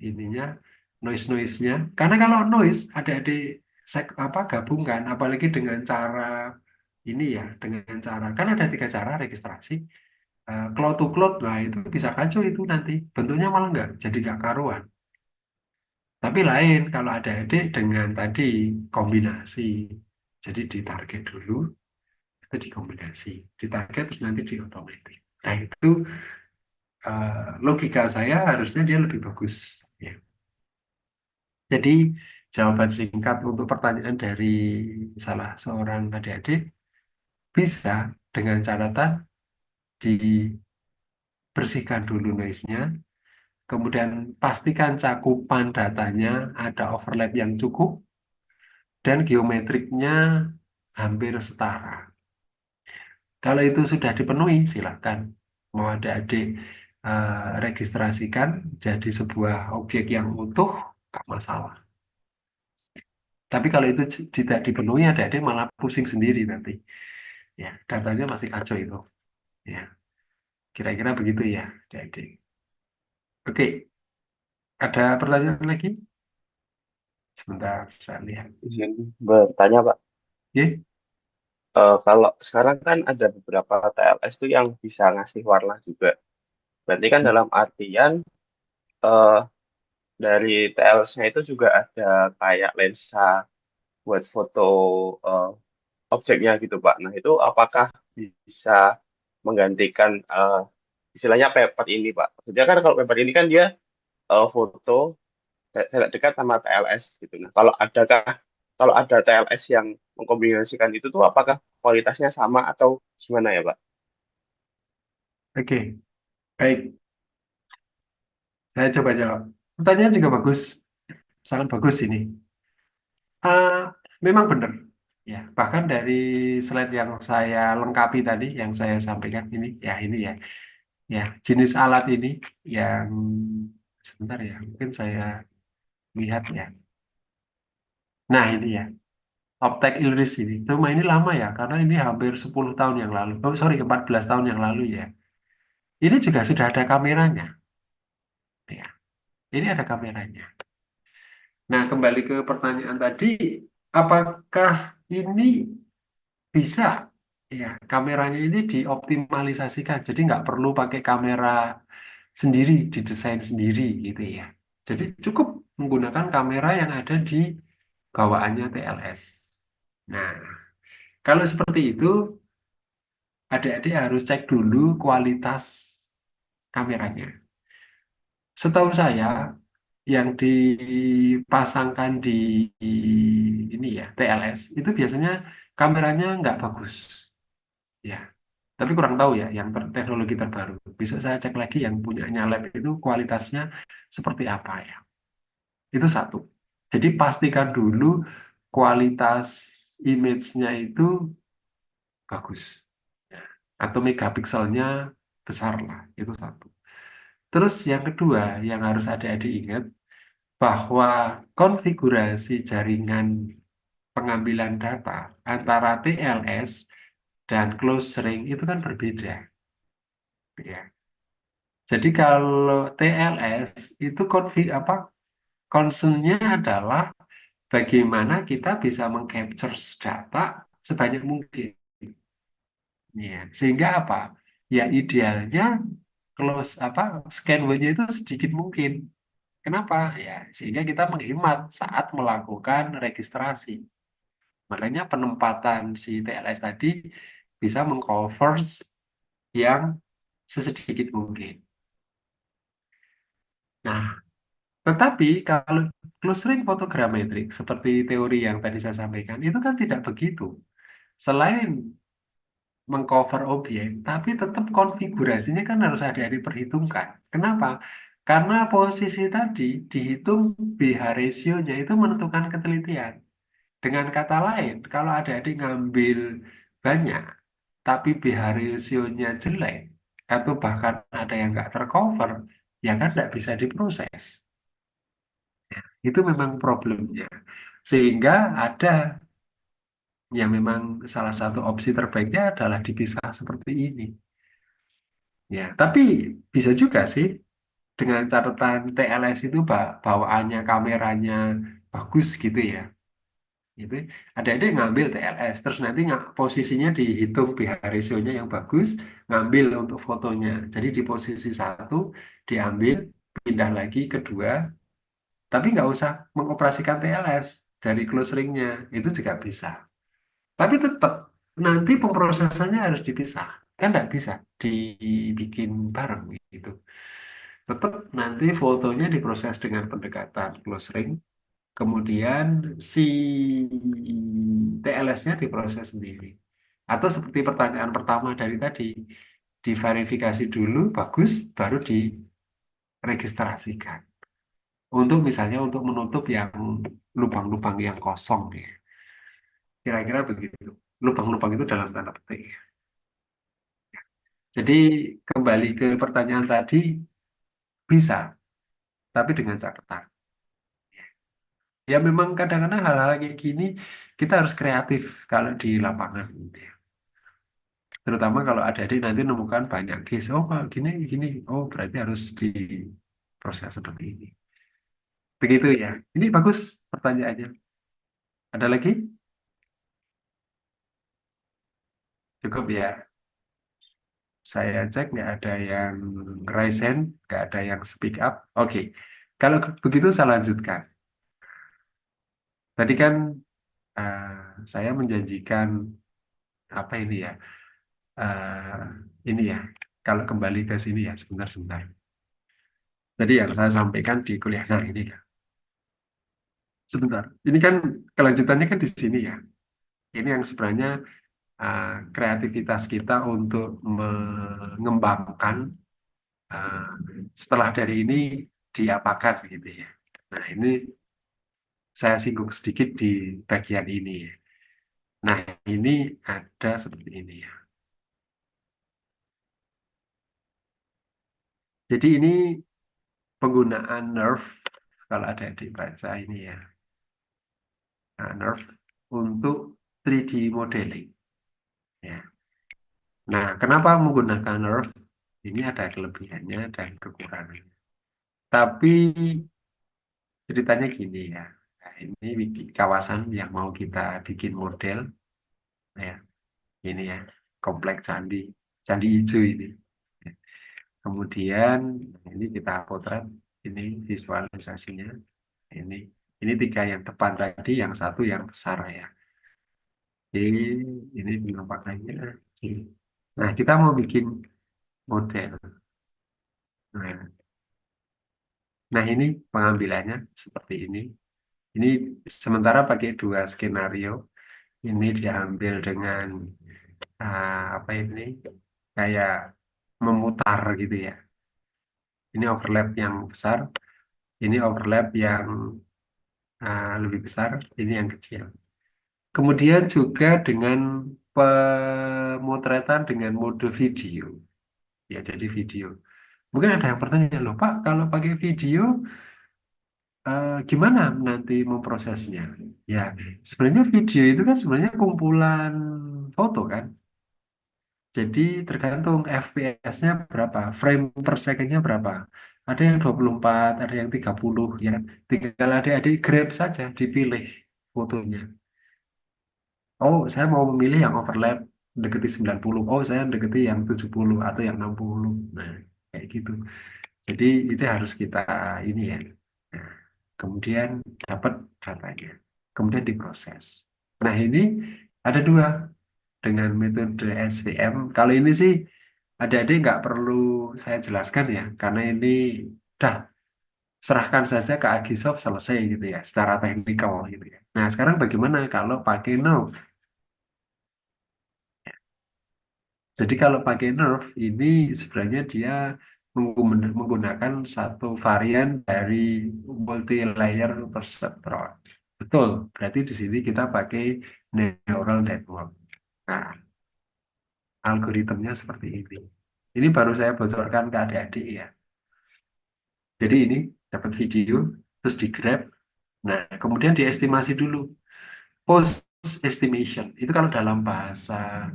ininya noise-nya. Karena kalau noise ada apa gabungkan, apalagi dengan cara ini ya, dengan cara kan ada tiga cara registrasi. Cloud to cloud, nah itu bisa kacau itu nanti bentuknya malah nggak jadi nggak karuan. Tapi lain kalau ada adik dengan tadi kombinasi. Jadi ditarget dulu, itu dikombinasi. Ditarget terus nanti di otomatis. Nah itu logika saya harusnya dia lebih bagus. Ya. Jadi jawaban singkat untuk pertanyaan dari salah seorang adik-adik bisa dengan catatan dibersihkan dulu noise-nya, kemudian pastikan cakupan datanya ada overlap yang cukup dan geometriknya hampir setara. Kalau itu sudah dipenuhi, silakan mau adik-adik registrasikan jadi sebuah objek yang utuh, nggak masalah. Tapi kalau itu tidak dipenuhi, adik-adik malah pusing sendiri nanti. Ya, datanya masih kacau itu. Ya, kira-kira begitu ya, adik-adik. Oke, ada pertanyaan lagi? Sebentar, saya lihat. Izin bertanya, Pak. Ya, Kalau sekarang kan ada beberapa TLS itu yang bisa ngasih warna juga. Berarti kan dalam artian eh, dari TLS-nya itu juga ada kayak lensa buat foto eh, objeknya gitu, Pak. Nah, itu apakah bisa menggantikan istilahnya paper ini, Pak? Maksudnya kan kalau paper ini kan dia foto jarak dekat sama TLS gitu. Nah, kalau ada TLS yang mengkombinasikan itu tuh apakah kualitasnya sama atau gimana ya, Pak? oke, baik. Saya coba jawab. Pertanyaan juga bagus, sangat bagus ini. Ah, memang benar. Ya, bahkan dari slide yang saya lengkapi tadi, yang saya sampaikan ini ya, ya jenis alat ini yang sebentar ya, mungkin saya lihat ya. Nah ini ya, Optek Ilris ini. Cuma ini lama ya, karena ini hampir 10 tahun yang lalu. Oh sorry, 14 tahun yang lalu ya. Ini juga sudah ada kameranya. Ya, ini ada kameranya. Nah, kembali ke pertanyaan tadi, apakah ini bisa ya kameranya ini dioptimalisasikan? Jadi nggak perlu pakai kamera sendiri, didesain sendiri gitu ya. Jadi cukup menggunakan kamera yang ada di bawaannya TLS. Nah, kalau seperti itu, adik-adik harus cek dulu kualitas kameranya. Setahu saya, yang dipasangkan di ini ya TLS itu biasanya kameranya nggak bagus ya, tapi kurang tahu ya yang teknologi terbaru. Bisa saya cek lagi yang punyanya lab itu kualitasnya seperti apa ya. Itu satu. Jadi pastikan dulu kualitas image-nya itu bagus ya. Atau megapikselnya besar lah, itu satu. Terus yang kedua yang harus adik-adik ingat bahwa konfigurasi jaringan pengambilan data antara TLS dan close ring itu kan berbeda, ya. Jadi kalau TLS itu concernnya adalah bagaimana kita bisa mengcapture data sebanyak mungkin. Ya, sehingga apa? Ya idealnya scan weight-nya itu sedikit mungkin. Kenapa? Ya, sehingga kita menghemat saat melakukan registrasi. Makanya penempatan si TLS tadi bisa mengcover yang sesedikit mungkin. Nah, tetapi kalau close ring photogrammetric seperti teori yang tadi saya sampaikan itu kan tidak begitu. Selain mengcover objek, tapi tetap konfigurasinya kan harus ada diperhitungkan. Kenapa? Karena posisi tadi dihitung BH ratio-nya itu menentukan ketelitian. Dengan kata lain, kalau ada adik ngambil banyak, tapi BH ratio-nya jelek, atau bahkan ada yang nggak tercover, ya kan nggak bisa diproses. Itu memang problemnya. Sehingga ada yang memang salah satu opsi terbaiknya adalah dipisah seperti ini. Ya, tapi bisa juga sih dengan catatan TLS itu bawaannya kameranya bagus gitu ya. Itu ada ngambil TLS terus nanti posisinya dihitung pH ratio-nya yang bagus, ngambil untuk fotonya. Jadi di posisi satu diambil, pindah lagi kedua, tapi nggak usah mengoperasikan TLS dari close ring-nya. Itu juga bisa. Tapi tetap nanti pemrosesannya harus dipisah. Kan nggak bisa dibikin bareng gitu. Tetap nanti fotonya diproses dengan pendekatan close ring, kemudian si TLS-nya diproses sendiri. Atau seperti pertanyaan pertama dari tadi, diverifikasi dulu, bagus, baru diregistrasikan. Untuk misalnya untuk menutup yang lubang-lubang yang kosong ya. Kira-kira begitu. Lubang-lubang itu dalam tanda petik. Jadi kembali ke pertanyaan tadi, bisa, tapi dengan catatan. Ya memang kadang-kadang hal-hal kayak gini kita harus kreatif kalau di lapangan, gitu ya. Terutama kalau ada adik nanti menemukan banyak case, oh kalau gini gini, oh berarti harus diproses seperti ini. Begitu ya. Ini bagus pertanyaannya. Ada lagi? Cukup ya. Saya cek nggak ada yang raise hand, nggak ada yang speak up. Oke. Kalau begitu saya lanjutkan. Tadi kan eh, saya menjanjikan apa ini ya? Ini ya. Kalau kembali ke sini ya, sebentar-sebentar. Tadi yang saya sampaikan di kuliah, nah ini ya. Sebentar. Ini kan kelanjutannya kan di sini ya. Ini yang sebenarnya kreativitas kita untuk mengembangkan eh, setelah dari ini diapakan gitu ya. Nah ini saya singgung sedikit di bagian ini ya. Nah ini ada seperti ini ya. Jadi ini penggunaan nerve kalau ada dibaca ini ya. Nah, nerve untuk 3D modeling ya. Nah, kenapa menggunakan nerve? Ini ada kelebihannya dan kekurangannya. Tapi ceritanya gini ya. Nah, ini kawasan yang mau kita bikin model ya. Ini ya, kompleks candi, candi hijau ini. Kemudian ini kita potret, ini visualisasinya. Ini ini tiga yang depan tadi, yang satu yang besar ya. Ini penampakannya. Ini. Nah, kita mau bikin model. Nah, nah ini pengambilannya seperti ini. Ini sementara pakai dua skenario. Ini diambil dengan apa ini kayak memutar gitu ya. Ini overlap yang besar, ini overlap yang lebih besar, ini yang kecil. Kemudian juga dengan pemotretan dengan mode video. ya jadi video. Mungkin ada yang bertanya, loh Pak, kalau pakai video gimana nanti memprosesnya? Ya, sebenarnya video itu kan sebenarnya kumpulan foto kan. Jadi tergantung FPS-nya berapa, frame per second-nya berapa. Ada yang 24, ada yang 30 ya. Tinggal adik-adik grab saja, dipilih fotonya. Oh, saya mau memilih yang overlap deketi 90. Oh, saya deketi yang 70 atau yang 60. Nah, kayak gitu. Jadi itu harus kita ini ya. Nah, kemudian dapat datanya. Kemudian diproses. Nah, ini ada dua dengan metode SVM. Kalau ini sih adik-adik nggak perlu saya jelaskan ya, karena ini dah serahkan saja ke Agisoft selesai gitu ya, secara teknikal gitu ya. Nah, sekarang bagaimana kalau pakai Nerve? Jadi kalau pakai Nerve ini sebenarnya dia menggunakan satu varian dari multi layer perceptron. Betul, berarti di sini kita pakai neural network. Nah, algoritmnya seperti ini. Ini baru saya bocorkan ke adik-adik ya. Jadi ini dapat video, terus di grab. Nah, kemudian diestimasi dulu. Post estimation. Itu kalau dalam bahasa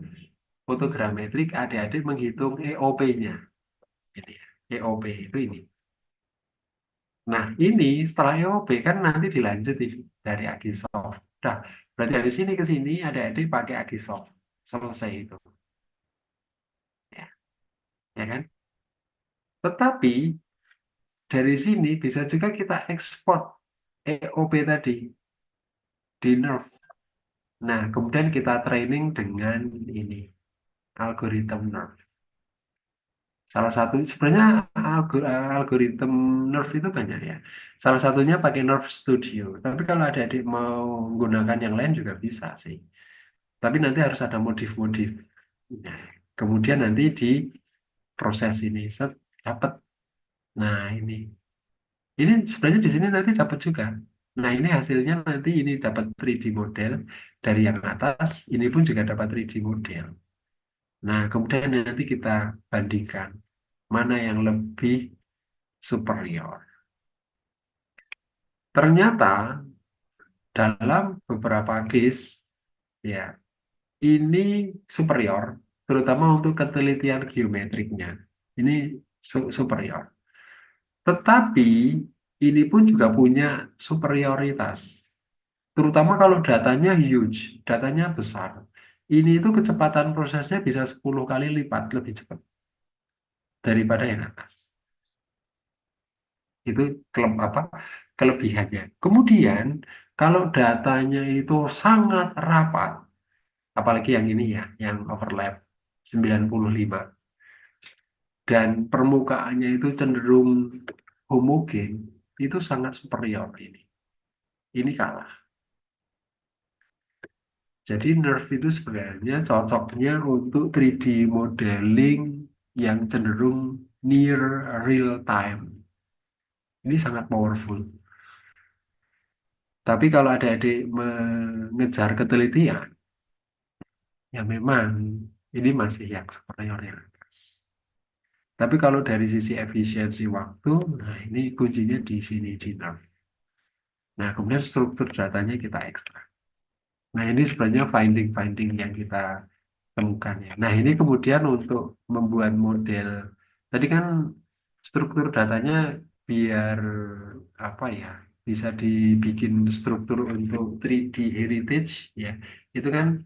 fotogrametrik, adik-adik menghitung EOP-nya. Ini ya. EOP itu ini. Nah, ini setelah EOP kan nanti dilanjut ini dari Agisoft. Nah, berarti dari sini ke sini adik-adik pakai Agisoft. Selesai itu. Ya, ya kan? Tetapi dari sini bisa juga kita ekspor EOP tadi di Nerve. Nah, kemudian kita training dengan ini algoritma Nerve. Salah satu sebenarnya algoritma Nerve itu banyak ya. Salah satunya pakai Nerve Studio. Tapi kalau adik-adik mau menggunakan yang lain juga bisa sih. Tapi nanti harus ada modif-modif. Nah, kemudian nanti di proses ini set dapat. Nah, ini sebenarnya di sini nanti dapat juga. Nah, ini hasilnya nanti ini dapat 3D model dari yang atas, ini pun juga dapat 3D model. Nah, kemudian nanti kita bandingkan mana yang lebih superior. Ternyata dalam beberapa case ya, ini superior terutama untuk ketelitian geometriknya. Ini superior. Tetapi ini pun juga punya superioritas. Terutama kalau datanya huge, datanya besar. Ini itu kecepatan prosesnya bisa 10 kali lipat lebih cepat daripada yang atas. Itu apa? Kelebihannya. Kemudian kalau datanya itu sangat rapat, apalagi yang ini ya, yang overlap 95 dan permukaannya itu cenderung homogen, itu sangat superior ini. Ini kalah. Jadi Nerve itu sebenarnya cocoknya untuk 3D modeling yang cenderung near real time. Ini sangat powerful. Tapi kalau adik-adik mengejar ketelitian, ya memang ini masih yang superior yang atas. Tapi kalau dari sisi efisiensi waktu, nah ini kuncinya di sini di Nerve. Nah, kemudian struktur datanya kita ekstrak. Nah, ini sebenarnya finding-finding yang kita temukan ya. Nah, ini kemudian untuk membuat model. Tadi kan struktur datanya biar apa ya, bisa dibikin struktur untuk 3D heritage ya. Itu kan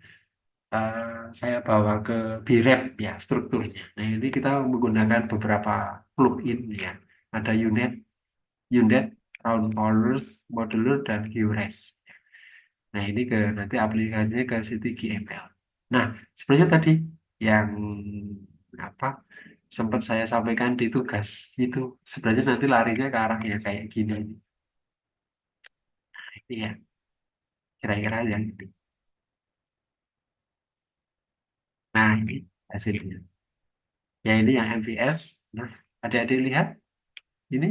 eh, saya bawa ke BREP ya strukturnya. Nah, ini kita menggunakan beberapa plugin ya. Ada Unit, Round Colors, Modeler, dan QRes. Nah, ini ke nanti aplikasinya ke CityGML. Nah, sebenarnya tadi yang apa sempat saya sampaikan di tugas itu sebenarnya nanti larinya ke arah yang kayak gini. Iya, kira-kira yang ini. Nah, ini hasilnya. Ya, ini yang MVS. Nah, adik-adik lihat ini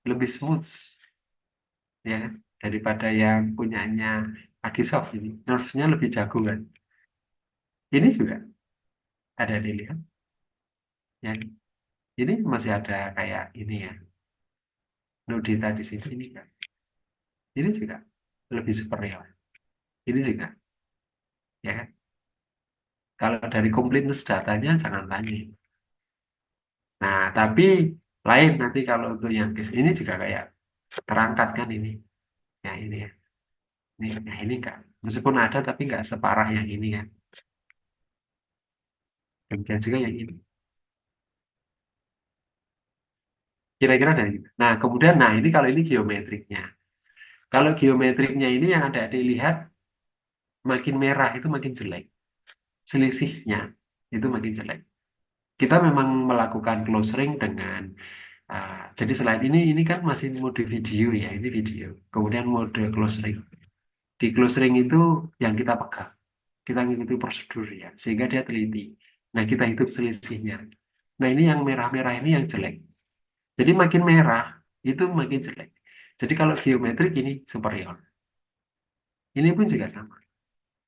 lebih smooth ya kan, daripada yang punyanya Agisoft ini. Nerve-nya lebih jago kan. Ini juga ada dilihat ya. Ini masih ada kayak ini ya, nudita di sini ini kan. Ini juga lebih superior. Ini juga, ya kan? Kalau dari completeness datanya jangan tanya. Nah, tapi lain nanti kalau untuk yang case ini juga kayak terangkat kan ini. Ya ini ya. Ini enggak. Meskipun ada tapi nggak separah yang ini kan. Demikian juga yang ini. Kira-kira dari gitu. Nah, kemudian nah ini kalau ini geometriknya. Kalau geometriknya ini yang ada dilihat makin merah itu makin jelek. Selisihnya itu makin jelek. Kita memang melakukan close ring dengan jadi selain ini kan masih mode video ya, ini video. Kemudian mode close ring. Di close ring itu yang kita pegang, kita ngikuti prosedur ya, sehingga dia teliti. Nah, kita hitung selisihnya. Nah, ini yang merah-merah ini yang jelek. Jadi makin merah itu makin jelek. Jadi kalau geometrik ini superior. Ini pun juga sama.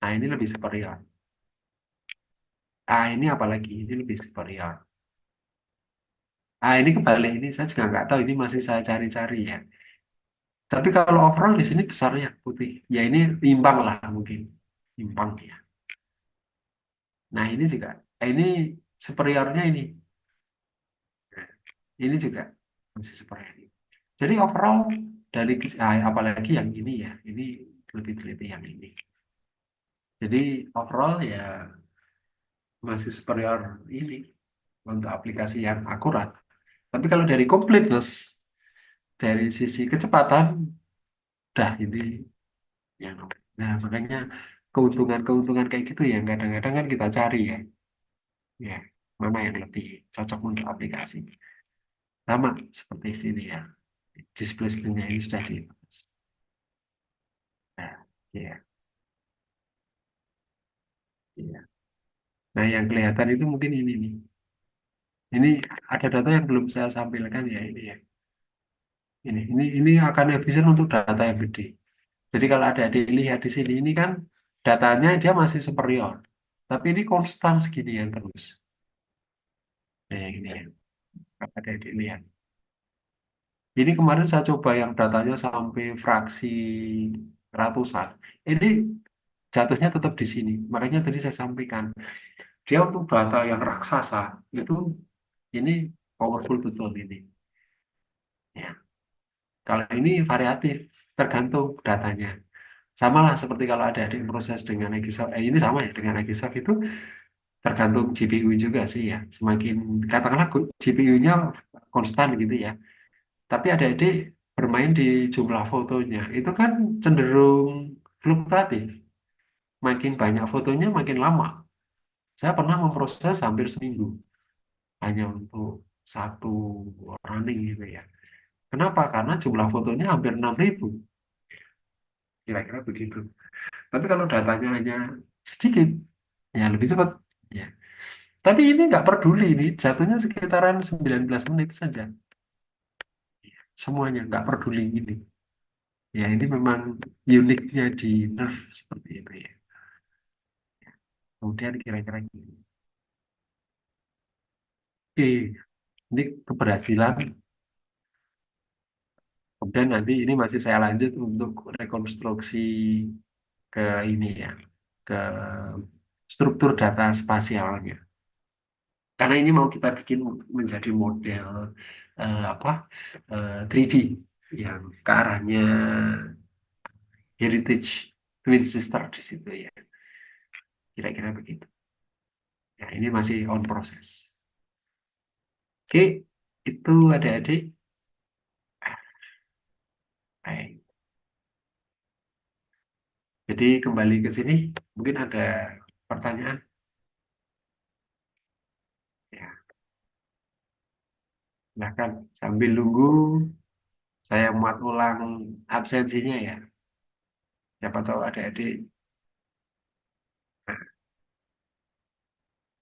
Nah, ini lebih superior. Ini apalagi ini lebih superior. Ini kebalik ini saya juga nggak tahu ini masih saya cari-cari ya. Tapi kalau overall di sini besarnya putih. Ya ini imbang lah mungkin. Imbang ya. Nah ini juga. Ini superiornya ini. Nah, ini juga masih superior. Jadi overall dari apalagi yang ini ya. Ini lebih teliti yang ini. Jadi overall ya masih superior ini untuk aplikasi yang akurat. Tapi kalau dari completeness, dari sisi kecepatan, dah ini yang nomor. Nah, makanya keuntungan-keuntungan kayak gitu ya kadang-kadang kan kita cari ya. Ya, mana yang lebih cocok untuk aplikasi. Sama seperti sini ya. Displacement-nya ini sudah di nah, ya, ya. Nah, yang kelihatan itu mungkin ini nih. Ini ada data yang belum saya sampaikan ya ini ya. Ini akan efisien untuk data yang gede. Jadi kalau ada dilihat di sini ini kan datanya dia masih superior. Tapi ini konstan segini yang terus. Nah, yang ini ya. Ada dilihat. Ini kemarin saya coba yang datanya sampai fraksi ratusan. Ini jatuhnya tetap di sini. Makanya tadi saya sampaikan, dia untuk data yang raksasa itu ini powerful betul ini. Ya, kalau ini variatif, tergantung datanya. Sama lah seperti kalau ada yang proses dengan Egisoft, ini sama ya dengan Egisoft itu tergantung GPU juga sih ya. Semakin katakanlah GPU-nya konstan gitu ya. Tapi ada ide bermain di jumlah fotonya. Itu kan cenderung fluktuatif. Makin banyak fotonya makin lama. Saya pernah memproses hampir seminggu hanya untuk satu running gitu ya. Kenapa? Karena jumlah fotonya hampir 6.000. Kira-kira begitu. Tapi kalau datanya hanya sedikit, ya lebih cepat. Ya. Tapi ini nggak peduli ini, jatuhnya sekitaran 19 menit saja. Semuanya nggak peduli ini. Ya ini memang uniknya di Nerf seperti itu ya. Kemudian kira-kira gini. Oke, ini keberhasilan. Kemudian nanti ini masih saya lanjut untuk rekonstruksi ke ini ya, ke struktur data spasialnya. Karena ini mau kita bikin menjadi model apa 3D yang ke arahnya heritage twin sister di situ ya. Kira-kira begitu. Ya, ini masih on proses. Oke, itu adik-adik. Baik. Jadi kembali ke sini, mungkin ada pertanyaan. Ya, silahkan sambil nunggu saya muat ulang absensinya ya. Siapa tahu adik-adik. Nah,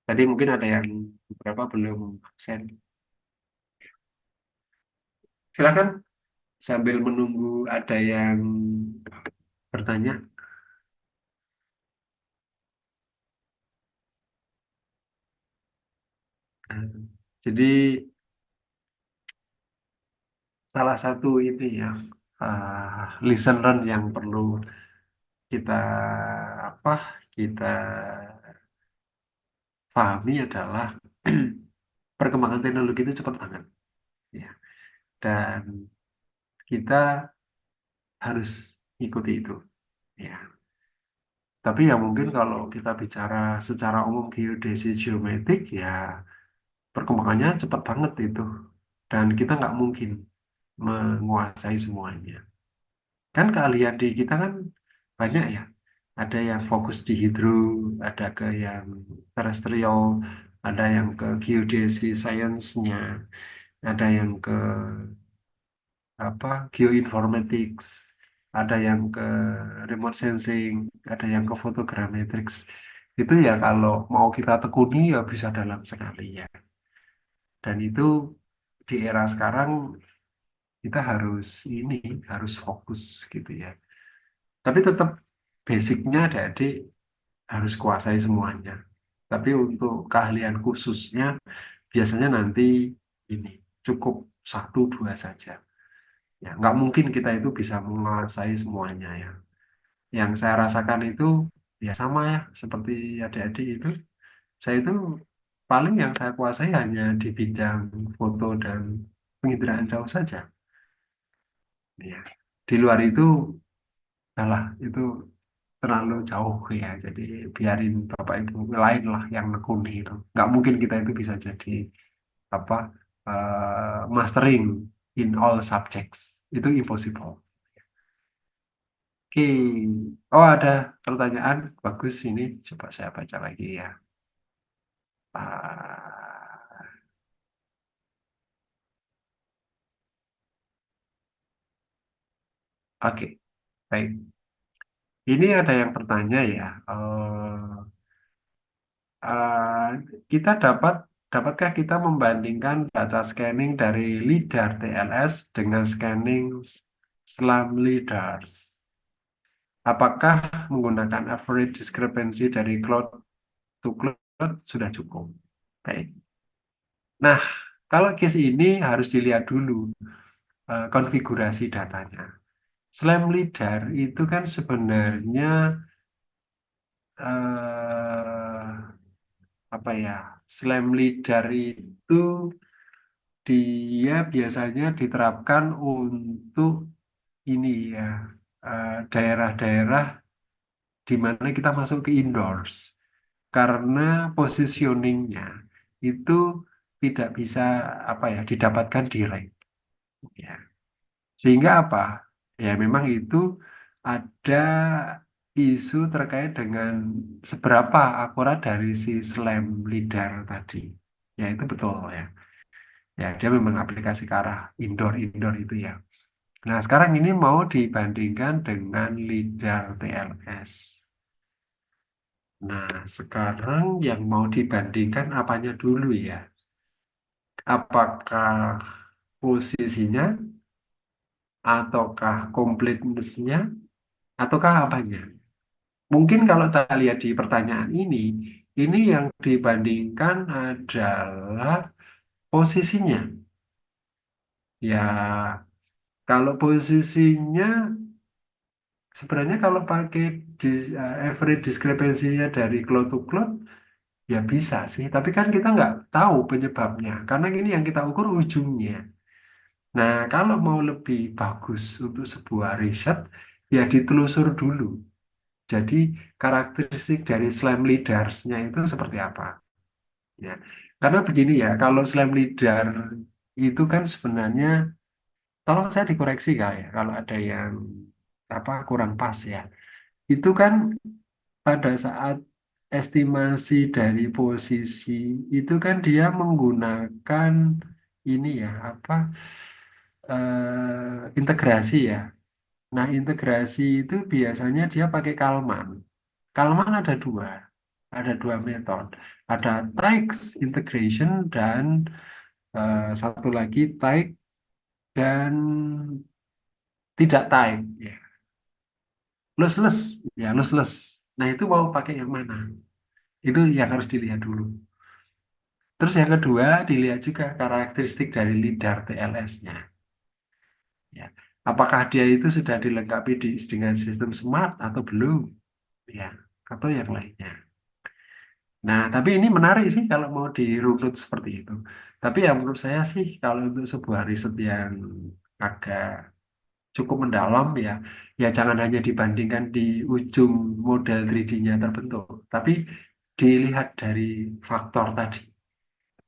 tadi mungkin ada yang beberapa belum absen. Silahkan sambil menunggu ada yang bertanya. Nah, jadi salah satu ini ya, lesson learn yang perlu kita apa kita pahami adalah perkembangan teknologi itu cepat banget ya, dan kita harus ikuti itu ya. Tapi ya mungkin kalau kita bicara secara umum geodesi geometrik ya perkembangannya cepat banget itu, dan kita nggak mungkin menguasai semuanya. Kan keahlian di kita kan banyak ya. Ada yang fokus di hidro, ada ke yang terestrial, ada yang ke geodesi science-nya, ada yang ke geoinformatics, ada yang ke remote sensing, ada yang ke photogrammetrics. Itu ya kalau mau kita tekuni ya bisa dalam sekali ya. Dan itu di era sekarang kita harus ini harus fokus gitu ya. Tapi tetap basicnya adik-adik harus kuasai semuanya. Tapi untuk keahlian khususnya biasanya nanti ini cukup satu dua saja. Ya, nggak mungkin kita itu bisa menguasai semuanya ya. Yang saya rasakan itu ya sama ya seperti adik-adik itu. Saya itu paling yang saya kuasai hanya di bidang foto dan penginderaan jauh saja. Ya. Di luar itu salah itu terlalu jauh ya. Jadi biarin bapak ibu lain lah yang nekuni itu. Nggak mungkin kita itu bisa jadi apa mastering in all subjects. Itu impossible. Oke, oh ada pertanyaan bagus ini. Coba saya baca lagi ya. Ah, oke, baik. Ini ada yang bertanya ya. Eh, kita dapatkah kita membandingkan data scanning dari LiDAR TLS dengan scanning SLAM LiDARs? Apakah menggunakan average discrepancy dari cloud to cloud sudah cukup? Baik. Nah, kalau case ini harus dilihat dulu konfigurasi datanya. SLAM LiDAR itu kan sebenarnya eh, apa ya? SLAM LiDAR itu dia biasanya diterapkan untuk ini ya, daerah-daerah di mana kita masuk ke indoors karena positioningnya itu tidak bisa apa ya didapatkan direct ya. Sehingga apa? Ya memang itu ada isu terkait dengan seberapa akurat dari si slam lidar tadi. Ya itu betul ya. Ya dia memang aplikasi ke arah indoor itu ya. Nah sekarang ini mau dibandingkan dengan lidar TLS. Nah sekarang yang mau dibandingkan apanya dulu ya? Apakah posisinya, ataukah completeness-nya, ataukah apanya? Mungkin kalau kita lihat di pertanyaan ini yang dibandingkan adalah posisinya. Ya, kalau posisinya sebenarnya kalau pakai average discrepancy-nya dari cloud to cloud, ya bisa sih. Tapi kan kita nggak tahu penyebabnya, karena ini yang kita ukur ujungnya. Nah, kalau mau lebih bagus untuk sebuah riset, ya ditelusur dulu. Jadi karakteristik dari slam leaders-nya itu seperti apa? Ya, karena begini ya, kalau slam leader itu kan sebenarnya, tolong saya dikoreksi kak ya, kalau ada yang kurang pas ya. Itu kan pada saat estimasi dari posisi itu kan dia menggunakan ini ya integrasi ya. Nah, integrasi itu biasanya dia pakai Kalman. Kalman ada dua metode. Ada text integration dan satu lagi type dan tidak type. Ya, lossless, ya lossless. Nah, itu mau pakai yang mana? Itu yang harus dilihat dulu. Terus yang kedua, dilihat juga karakteristik dari lidar TLS-nya. Ya. Apakah dia itu sudah dilengkapi dengan sistem smart atau belum? Ya, atau yang lainnya. Nah, tapi ini menarik sih kalau mau dirunut seperti itu. Tapi ya menurut saya sih kalau untuk sebuah riset yang agak cukup mendalam ya, ya jangan hanya dibandingkan di ujung model 3D-nya terbentuk, tapi dilihat dari faktor tadi,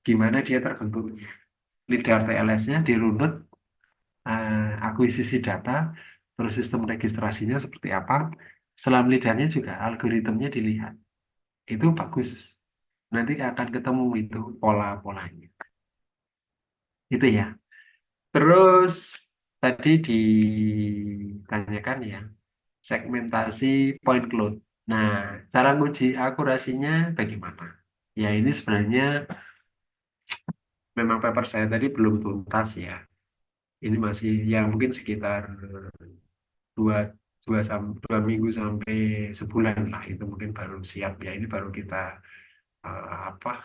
gimana dia terbentuknya. Lidar TLS-nya dirunut, akuisisi data, terus sistem registrasinya seperti apa. Setelah lidarnya juga algoritmnya dilihat. Itu bagus. Nanti akan ketemu itu pola-polanya. Itu ya. Terus tadi ditanyakan ya, segmentasi point cloud. Nah, cara nguji akurasinya bagaimana? Ya ini sebenarnya memang paper saya tadi belum tuntas ya. Ini masih ya mungkin sekitar dua, dua minggu sampai sebulan lah itu mungkin baru siap ya. Ini baru kita apa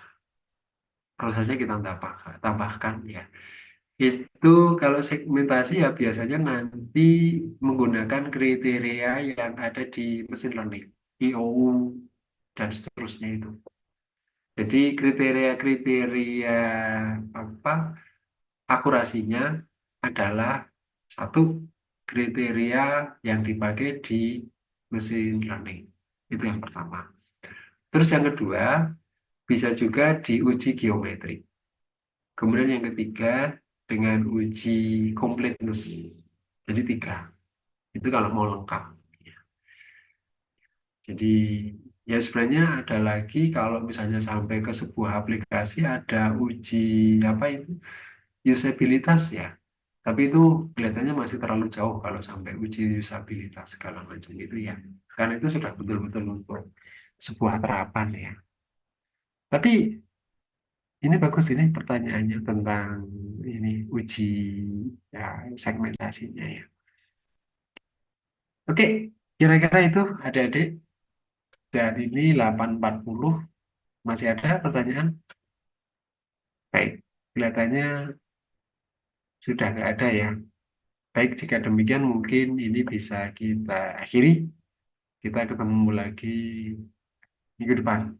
prosesnya kita tambahkan ya. Itu kalau segmentasi ya biasanya nanti menggunakan kriteria yang ada di mesin learning, IOU dan seterusnya itu. Jadi kriteria-kriteria apa akurasinya adalah satu kriteria yang dipakai di mesin learning. Itu yang pertama. Terus yang kedua bisa juga diuji geometri. Kemudian yang ketiga dengan uji completeness. Jadi tiga. Itu kalau mau lengkap. Jadi ya sebenarnya ada lagi kalau misalnya sampai ke sebuah aplikasi ada uji apa itu usabilitas ya. Tapi itu kelihatannya masih terlalu jauh kalau sampai uji usabilitas segala macam itu ya. Karena itu sudah betul-betul untuk sebuah terapan ya. Tapi ini bagus ini pertanyaannya tentang ini uji ya, segmentasinya ya. Oke, kira-kira itu adik-adik dan ini 8.40 masih ada pertanyaan? Baik, kelihatannya sudah nggak ada ya. Baik, jika demikian mungkin ini bisa kita akhiri. Kita ketemu lagi minggu depan.